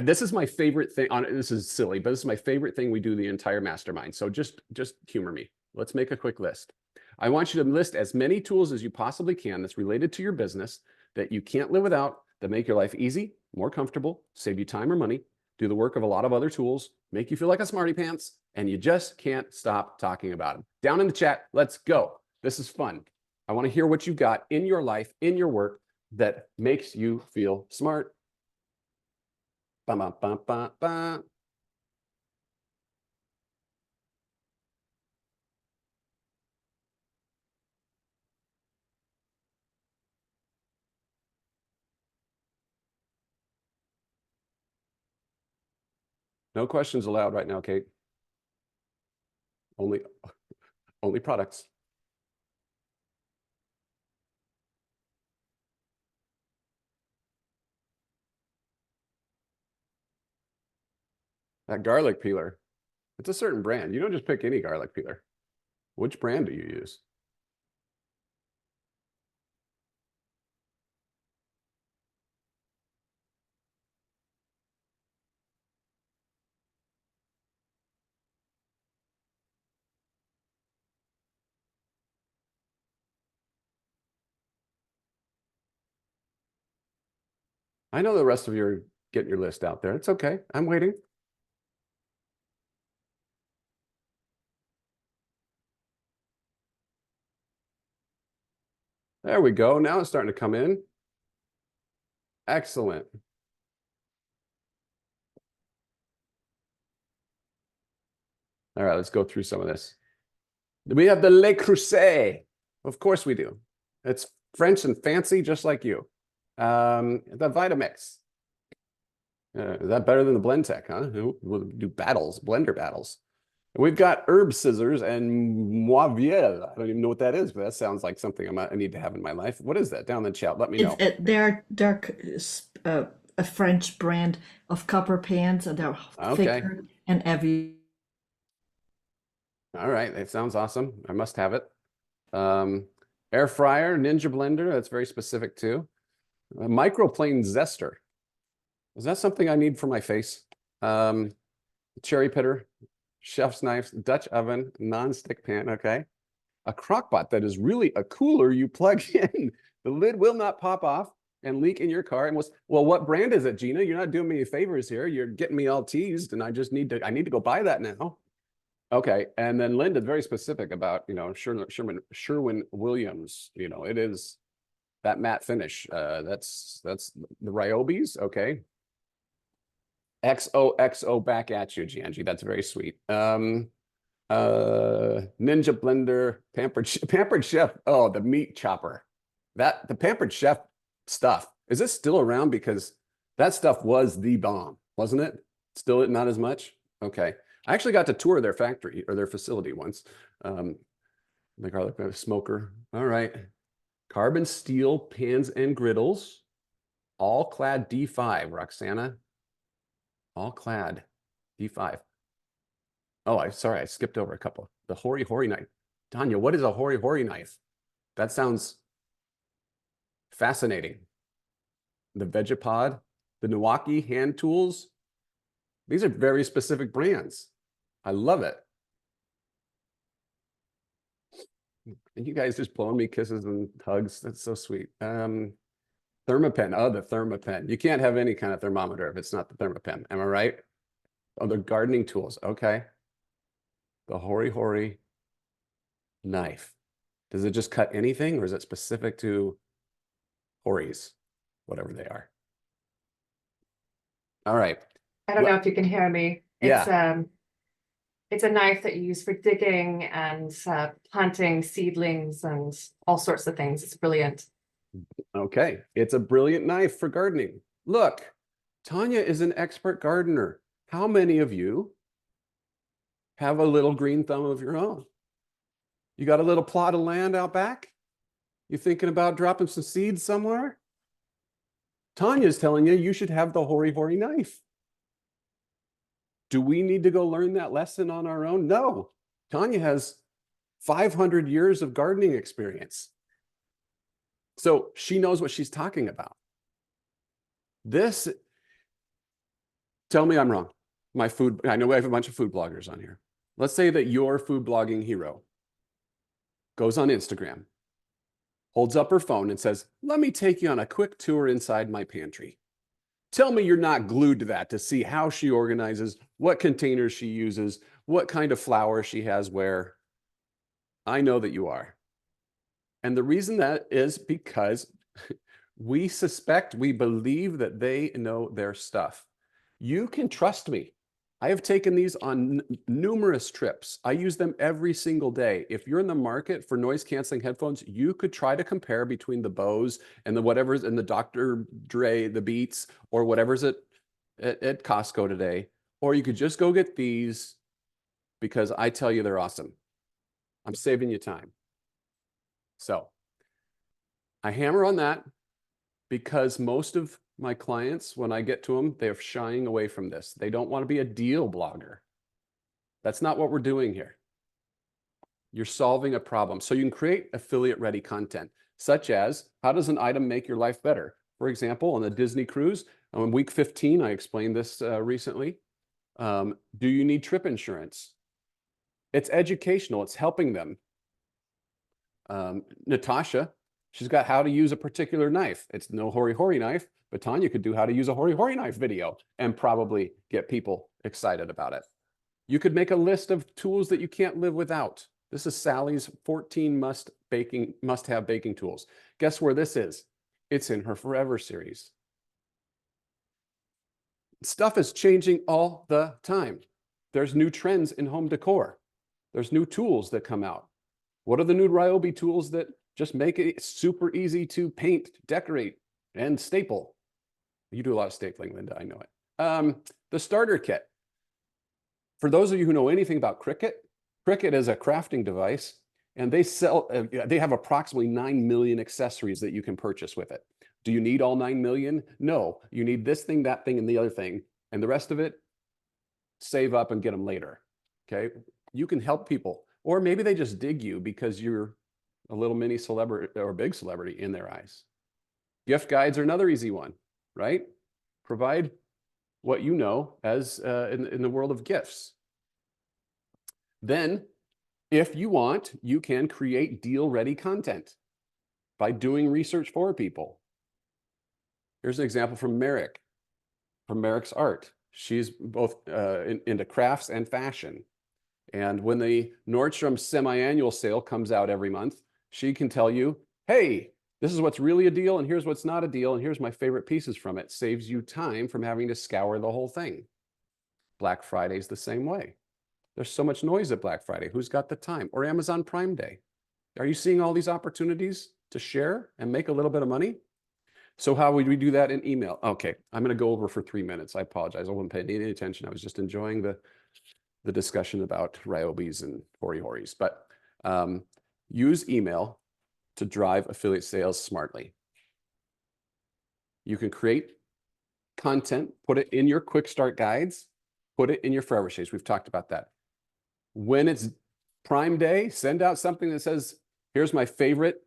This is my favorite thing. This is silly, but this is my favorite thing we do the entire mastermind. So just humor me. Let's make a quick list. I want you to list as many tools as you possibly can that's related to your business that you can't live without, that make your life easy, more comfortable, save you time or money, do the work of a lot of other tools, make you feel like a smarty pants, and you just can't stop talking about them. Down in the chat, let's go. This is fun. I want to hear what you've got in your life, in your work, that makes you feel smart. Bum, bum, bum, bum, bum. No questions allowed right now, Kate. Only products. That garlic peeler, it's a certain brand. You don't just pick any garlic peeler. Which brand do you use? I know the rest of you are getting your list out there. It's okay. I'm waiting. There we go. Now it's starting to come in. Excellent. All right, let's go through some of this. We have the Le Creuset. Of course we do. It's French and fancy, just like you. The Vitamix. Is that better than the Blendtec, huh? We'll do blender battles. We've got herb scissors and Moiviel. I don't even know what that is, but that sounds like something I need to have in my life. What is that? Down in the chat, let me know. They're a French brand of copper pans, and they're thicker and heavy. All right, that sounds awesome. I must have it. Air fryer, Ninja blender. That's very specific too. A microplane zester. Is that something I need for my face? Cherry pitter, chef's knife, Dutch oven, non-stick pan. Okay. A crock pot that is really a cooler you plug in. The lid will not pop off and leak in your car. And well, what brand is it, Gina? You're not doing me any favors here. You're getting me all teased, and I need to go buy that now. Okay. And then Linda, very specific about, Sherwin-Williams, it is that matte finish. That's the Ryobis. Okay. XOXO back at you, Gianji. That's very sweet. Ninja blender, Pampered Chef. Oh, the meat chopper. The Pampered Chef stuff. Is this still around? Because that stuff was the bomb, wasn't it? Still not as much? Okay. I actually got to tour their factory or their facility once. The garlic smoker. All right. Carbon steel pans and griddles. All clad D5, Roxana. All clad D5. Oh, sorry, I skipped over a couple. The Hori Hori knife. Tanya, what is a Hori Hori knife? That sounds fascinating. The Vegapod, the Nuwaki hand tools. These are very specific brands. I love it. And you guys just blowing me kisses and hugs. That's so sweet. Thermapen. Oh, the Thermapen. You can't have any kind of thermometer if it's not the Thermapen. Am I right? Oh, the gardening tools. Okay. The Hori Hori knife. Does it just cut anything, or is it specific to Horis, whatever they are? All right. I don't know if you can hear me. Yeah. It's a knife that you use for digging and planting seedlings and all sorts of things. It's brilliant. Okay, it's a brilliant knife for gardening. Look, Tanya is an expert gardener. How many of you have a little green thumb of your own? You got a little plot of land out back? You thinking about dropping some seeds somewhere? Tanya's telling you you should have the Hori Hori knife. Do we need to go learn that lesson on our own? No. Tanya has 500 years of gardening experience. So she knows what she's talking about. This, tell me I'm wrong. I know we have a bunch of food bloggers on here. Let's say that your food blogging hero goes on Instagram, holds up her phone and says, let me take you on a quick tour inside my pantry. Tell me you're not glued to that to see how she organizes, what containers she uses, what kind of flour she has where. I know that you are. And the reason that is because we believe that they know their stuff. You can trust me. I have taken these on numerous trips. I use them every single day. If you're in the market for noise canceling headphones, you could try to compare between the Bose and the whatever's in the Dr. Dre, the Beats, or whatever's at Costco today. Or you could just go get these because I tell you they're awesome. I'm saving you time. So I hammer on that because most of my clients, when I get to them, they're shying away from this. They don't want to be a deal blogger. That's not what we're doing here. You're solving a problem. So you can create affiliate ready content, such as how does an item make your life better? For example, on the Disney cruise, on week 15, I explained this recently. Do you need trip insurance? It's educational. It's helping them. Natasha, she's got how to use a particular knife. It's no Hori Hori knife, but Tanya could do how to use a Hori Hori knife video and probably get people excited about it. You could make a list of tools that you can't live without. This is Sally's 14 must-have baking tools. Guess where this is? It's in her Forever series. Stuff is changing all the time. There's new trends in home decor. There's new tools that come out. What are the new Ryobi tools that just make it super easy to paint, decorate, and staple? You do a lot of stapling, Linda, I know it. The starter kit. For those of you who know anything about Cricut, Cricut is a crafting device, and they have approximately 9 million accessories that you can purchase with it. Do you need all 9 million? No, you need this thing, that thing, and the other thing, and the rest of it, save up and get them later, okay? You can help people. Or maybe they just dig you because you're a little mini celebrity or big celebrity in their eyes. Gift guides are another easy one, right? Provide what you know as in the world of gifts. Then, if you want, you can create deal-ready content by doing research for people. Here's an example from Merrick, from Merrick's Art. She's both into crafts and fashion. And when the Nordstrom semi-annual sale comes out every month, she can tell you, hey, this is what's really a deal, and here's what's not a deal, and here's my favorite pieces from it. Saves you time from having to scour the whole thing. Black Friday's the same way. There's so much noise at Black Friday. Who's got the time? Or Amazon Prime Day. Are you seeing all these opportunities to share and make a little bit of money? So how would we do that in email? Okay, I'm going to go over for 3 minutes. I apologize. I wasn't paying any attention. I was just enjoying the discussion about Ryobis and Hori Horis. But use email to drive affiliate sales smartly. You can create content, put it in your quick start guides, put it in your Forever Shaves. We've talked about that. When it's Prime Day, send out something that says, here's my favorite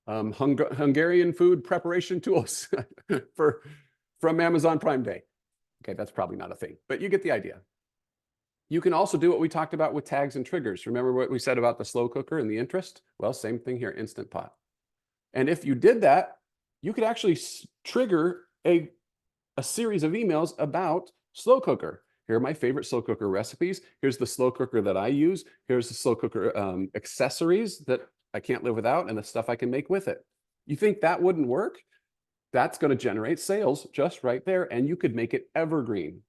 Hungarian food preparation tools from Amazon Prime Day. Okay, that's probably not a thing, but you get the idea. You can also do what we talked about with tags and triggers. Remember what we said about the slow cooker and the interest? Well, same thing here, Instant Pot. And if you did that, you could actually trigger a series of emails about slow cooker. Here are my favorite slow cooker recipes. Here's the slow cooker that I use. Here's the slow cooker accessories that I can't live without and the stuff I can make with it. You think that wouldn't work? That's going to generate sales just right there. And you could make it evergreen.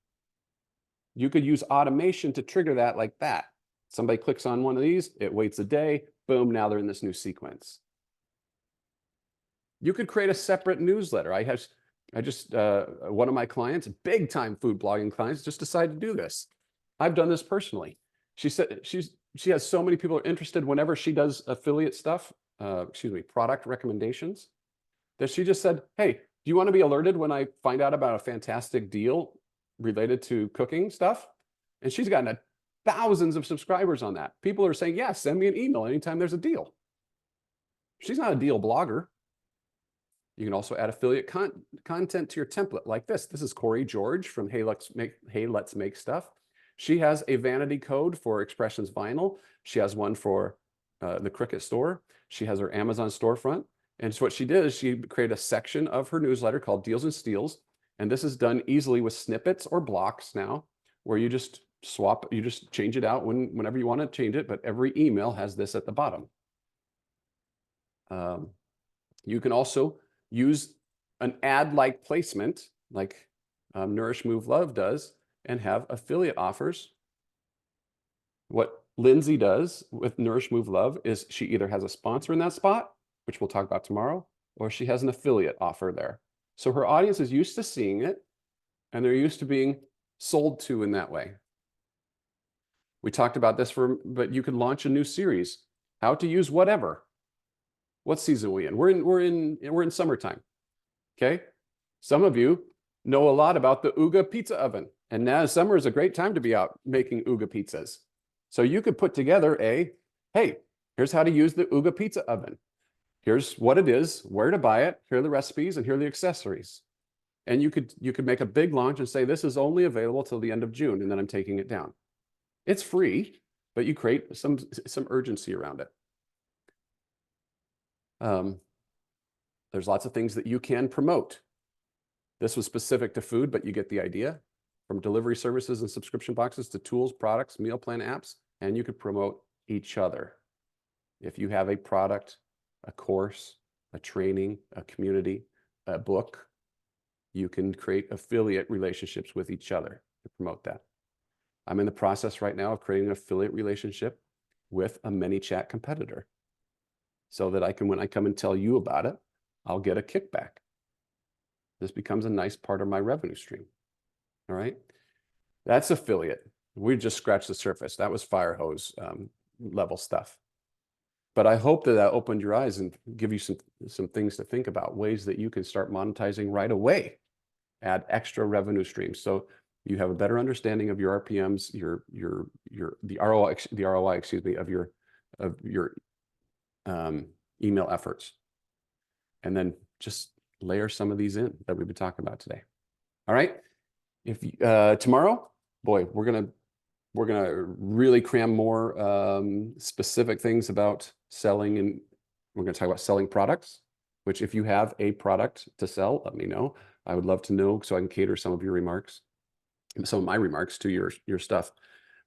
You could use automation to trigger that like that. Somebody clicks on one of these, it waits a day, boom, now they're in this new sequence. You could create a separate newsletter. One of my clients, big time food blogging clients, just decided to do this. I've done this personally. She said she has so many people are interested whenever she does affiliate stuff, product recommendations, that she just said, hey, do you want to be alerted when I find out about a fantastic deal related to cooking stuff? And she's gotten thousands of subscribers on that. People are saying, yeah, send me an email anytime there's a deal. She's not a deal blogger. You can also add affiliate content to your template like this. This is Corey George from Hey Let's Make Stuff. She has a vanity code for Expressions Vinyl. She has one for the Cricut store. She has her Amazon storefront. And so what she did is she created a section of her newsletter called Deals and Steals. And this is done easily with snippets or blocks now, where you just change it out whenever you want to change it, but every email has this at the bottom. You can also use an ad-like placement like Nourish Move Love does and have affiliate offers. What Lindsay does with Nourish Move Love is she either has a sponsor in that spot, which we'll talk about tomorrow, or she has an affiliate offer there. So her audience is used to seeing it and they're used to being sold to in that way. We talked about this but you could launch a new series, how to use whatever. What season are we in? We're in summertime. Okay. Some of you know a lot about the Uga pizza oven, and now summer is a great time to be out making Uga pizzas. So you could put together hey, here's how to use the Uga pizza oven. Here's what it is, where to buy it, here are the recipes, and here are the accessories. And you could make a big launch and say, this is only available till the end of June, and then I'm taking it down. It's free, but you create some urgency around it. There's lots of things that you can promote. This was specific to food, but you get the idea. From delivery services and subscription boxes to tools, products, meal plan apps, and you could promote each other. If you have a product, a course, a training, a community, a book, you can create affiliate relationships with each other to promote that. I'm in the process right now of creating an affiliate relationship with a ManyChat competitor, so that when I come and tell you about it, I'll get a kickback. This becomes a nice part of my revenue stream. All right. That's affiliate. We just scratched the surface. That was fire hose level stuff. But I hope that opened your eyes and give you some things to think about, ways that you can start monetizing right away, add extra revenue streams. So you have a better understanding of your RPMs, the ROI, excuse me, of your email efforts, and then just layer some of these in that we've been talking about today. All right. If tomorrow, boy, we're gonna really cram more specific things about selling, and we're gonna talk about selling products. Which, if you have a product to sell, let me know. I would love to know so I can cater some of your remarks, some of my remarks to your stuff.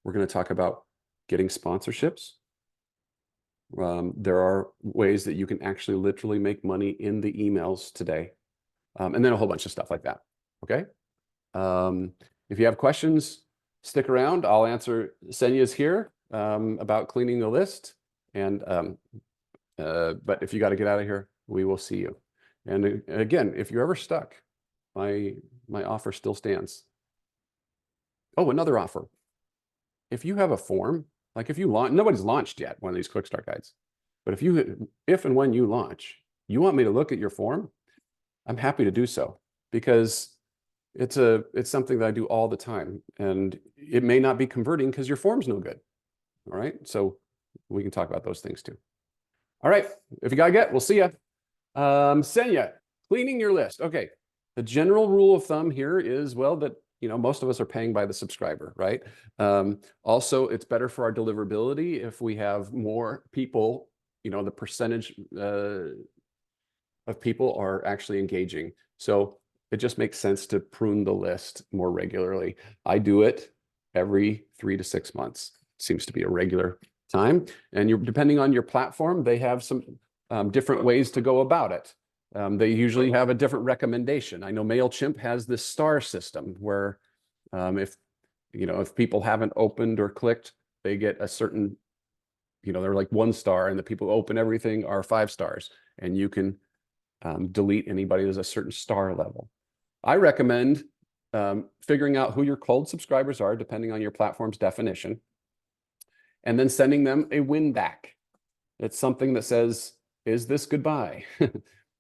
We're gonna talk about getting sponsorships. There are ways that you can actually literally make money in the emails today. And then a whole bunch of stuff like that. Okay. If you have questions, stick around. I'll answer. Senya's here about cleaning the list. And but if you got to get out of here, we will see you. And again, if you're ever stuck, my offer still stands. Oh, another offer. If you have a form, like if you launch, nobody's launched yet one of these quick start guides, but if and when you launch, you want me to look at your form, I'm happy to do so, because it's something that I do all the time, and it may not be converting because your form's no good. All right. So we can talk about those things too. All right. If you got to get, we'll see you. Senya, cleaning your list. Okay. The general rule of thumb here is, well, that, most of us are paying by the subscriber, right? Also, it's better for our deliverability if we have more people, the percentage of people are actually engaging. So it just makes sense to prune the list more regularly. I do it every 3 to 6 months. Seems to be a regular time. And depending on your platform, they have some different ways to go about it. They usually have a different recommendation. I know MailChimp has this star system where if people haven't opened or clicked, they get a certain, they're like 1 star, and the people who open everything are 5 stars, and you can delete anybody who's a certain star level. I recommend figuring out who your cold subscribers are, depending on your platform's definition, and then sending them a win back. It's something that says, is this goodbye?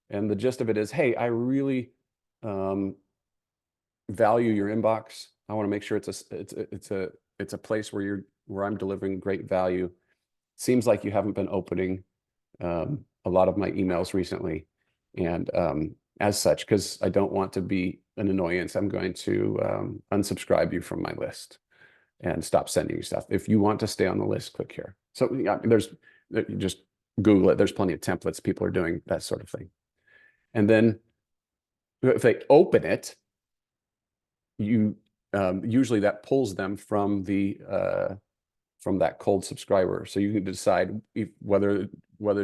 And the gist of it is, hey, I really value your inbox. I want to make sure it's a place where I'm delivering great value. Seems like you haven't been opening a lot of my emails recently, and as such, because I don't want to be an annoyance, I'm going to unsubscribe you from my list and stop sending you stuff. If you want to stay on the list, click here. So yeah, you just Google it. There's plenty of templates. People are doing that sort of thing. And then if they open it, usually that pulls them from that cold subscriber. So you can decide whether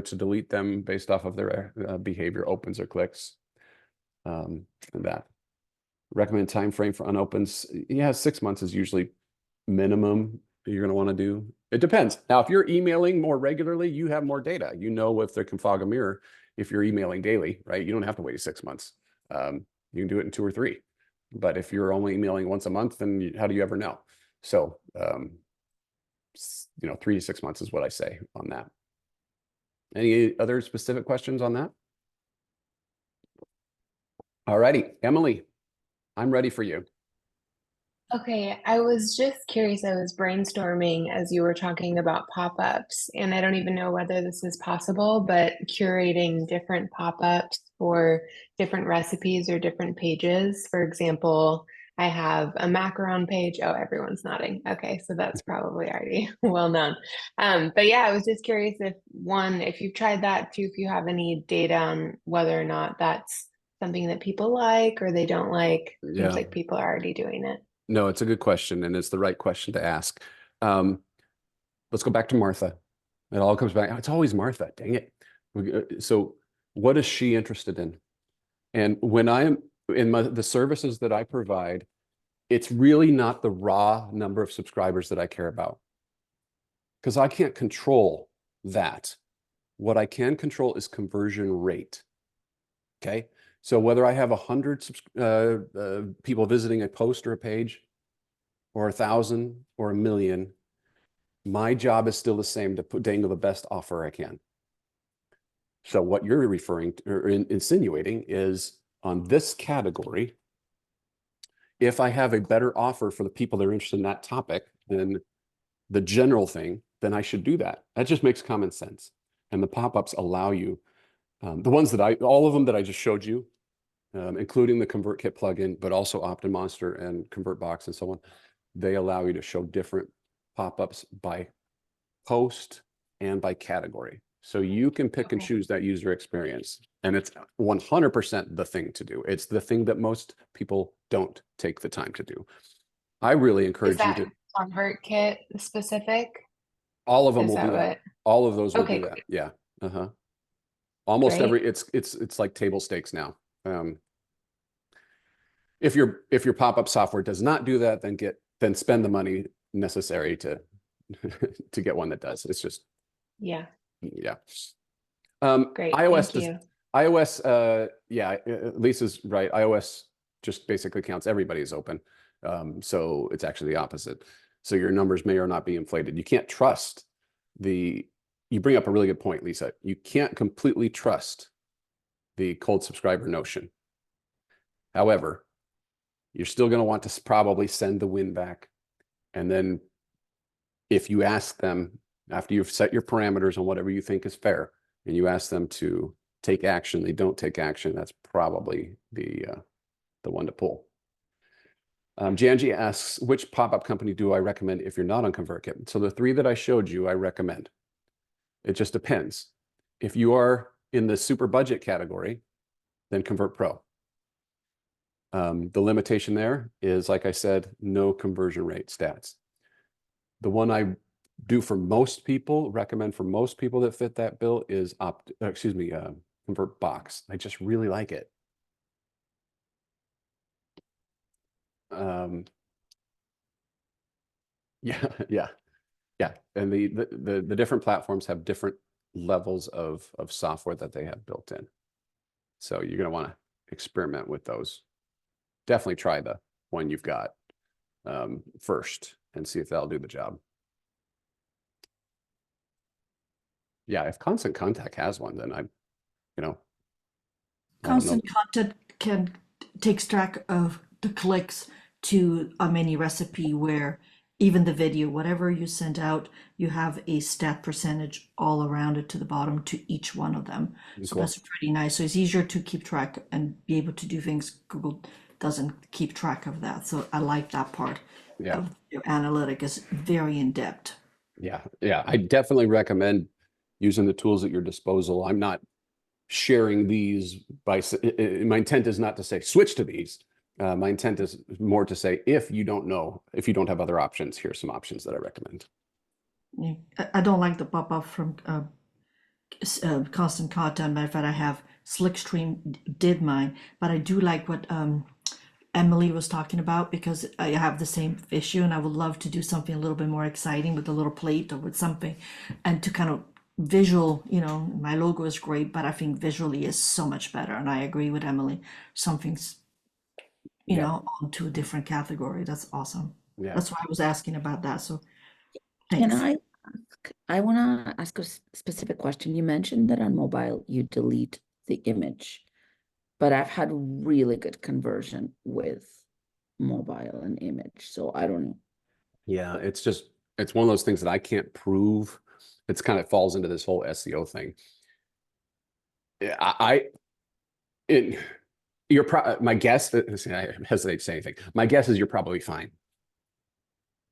to delete them based off of their behavior, opens or clicks. And that. Recommend time frame for unopens. Yeah, 6 months is usually minimum that you're going to want to do. It depends. Now, if you're emailing more regularly, you have more data. If they can fog a mirror, if you're emailing daily, right? You don't have to wait 6 months. You can do it in 2 or 3. But if you're only emailing once a month, then how do you ever know? So, 3 to 6 months is what I say on that. Any other specific questions on that? All righty, Emily, I'm ready for you. Okay, I was just curious. I was brainstorming as you were talking about pop-ups, and I don't even know whether this is possible, but curating different pop-ups for different recipes or different pages. For example, I have a macaron page. Oh, everyone's nodding. Okay, so that's probably already well known. But yeah, I was just curious if you've tried that too, if you have any data on whether or not that's something that people like or they don't like. Yeah. Seems like people are already doing it. No, it's a good question, and it's the right question to ask. Let's go back to Martha. It all comes back. It's always Martha. Dang it. So what is she interested in? And when I'm in the services that I provide, it's really not the raw number of subscribers that I care about, because I can't control that. What I can control is conversion rate. Okay. So whether I have 100 people visiting a post or a page, or 1,000 or 1 million, my job is still the same, to dangle the best offer I can. So what you're referring to or insinuating is, on this category, if I have a better offer for the people that are interested in that topic than the general thing, then I should do that. That just makes common sense. And the pop-ups allow you, all of them that I just showed you, including the ConvertKit plugin, but also OptinMonster and ConvertBox and so on, they allow you to show different pop-ups by post and by category. So you can pick and choose that user experience. And it's 100% the thing to do. It's the thing that most people don't take the time to do. I really encourage you to. ConvertKit specific? All of them Is will do that that. what? All of those will Okay, do that. great. Yeah. Almost Great. every, it's like table stakes now. If your pop-up software does not do that, then spend the money necessary to to get one that does. It's just, Yeah, yeah. great. iOS Thank you. yeah, Lisa's right. iOS just basically counts everybody as open. So it's actually the opposite. So your numbers may or not be inflated. You can't trust you bring up a really good point, Lisa. You can't completely trust the cold subscriber notion. However, you're still going to want to probably send the win back. And then if you ask them, after you've set your parameters on whatever you think is fair, and you ask them to take action, they don't take action, that's probably the one to pull. Janji asks, which pop-up company do I recommend if you're not on ConvertKit? So the 3 that I showed you, I recommend. It just depends. If you are in the super budget category, then ConvertPro. The limitation there is, like I said, no conversion rate stats. The one I do for most people, recommend for most people that fit that bill, is convert box. I just really like it. Yeah, yeah, yeah. And the different platforms have different levels of software that they have built in. So you're going to want to experiment with those. Definitely try the one you've got first and see if that'll do the job. Yeah, if Constant Contact has one, then I don't know. Constant Contact takes track of the clicks to a mini recipe where even the video, whatever you send out, you have a stat percentage all around it to the bottom to each one of them. So Cool. that's pretty nice. So it's easier to keep track and be able to do things. Google doesn't keep track of that. So I like that part Yeah. of your analytic is very in depth. Yeah, yeah, I definitely recommend using the tools at your disposal. I'm not sharing these by, my intent is not to say switch to these. My intent is more to say, if you don't know, if you don't have other options, here's some options that I recommend. Yeah, I don't like the pop-up from Constant Contact. Matter of fact, I have Slickstream did mine, but I do like what Emily was talking about because I have the same issue and I would love to do something a little bit more exciting with a little plate or with something and to kind of visual, my logo is great, but I think visually is so much better. And I agree with Emily. Something's, onto a different category. That's awesome. Yeah. That's why I was asking about that. So Can thanks. I want to ask a specific question. You mentioned that on mobile you delete the image, but I've had really good conversion with mobile and image, so I don't know. Yeah, it's one of those things that I can't prove. It's kind of falls into this whole SEO thing. Yeah, my guess, I hesitate to say anything. My guess is you're probably fine.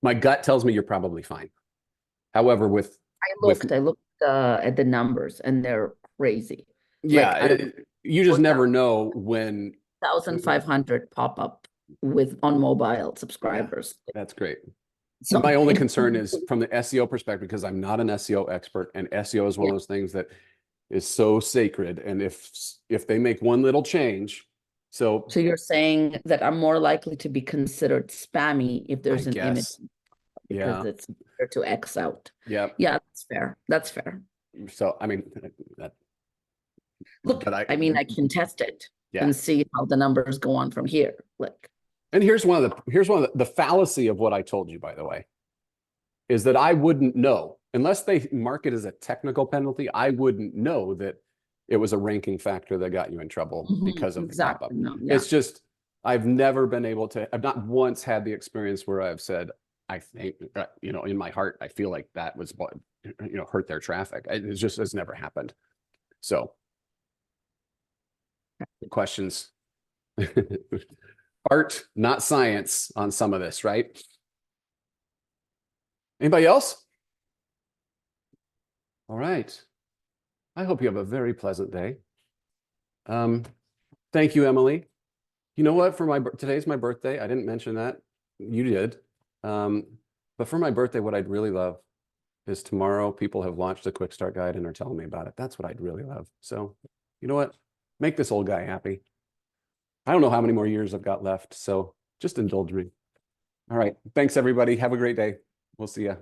My gut tells me you're probably fine. However, I looked at the numbers and they're crazy. yeah, Like, I don't you just what never that- know when 1,500 pop up on mobile subscribers. that's great. So My only concern is from the SEO perspective, because I'm not an SEO expert, and SEO is one of those things that is so sacred. And if they make one little change, so you're saying that I'm more likely to be considered spammy if there's I an image guess, because yeah, it's better to X out. yeah. Yeah, that's fair. That's fair. So I mean, that, Look, but I mean, I can test it yeah. and see how the numbers go on from here. Like, And here's one of the fallacy of what I told you, by the way, is that I wouldn't know unless they mark it as a technical penalty. I wouldn't know that it was a ranking factor that got you in trouble because of the pop-up. no, yeah. It's just I've never been able to. I've not once had the experience where I've said, I think, in my heart, I feel like that was what hurt their traffic. It just has never happened. So, questions. Art, not science on some of this, right? Anybody else? All right. I hope you have a very pleasant day. Thank you, Emily. You know what? Today's my birthday. I didn't mention that. You did. But for my birthday, what I'd really love is tomorrow people have launched a quick start guide and are telling me about it. That's what I'd really love. So, you know what? Make this old guy happy. I don't know how many more years I've got left, so just indulge me. All right. Thanks, everybody. Have a great day. We'll see ya.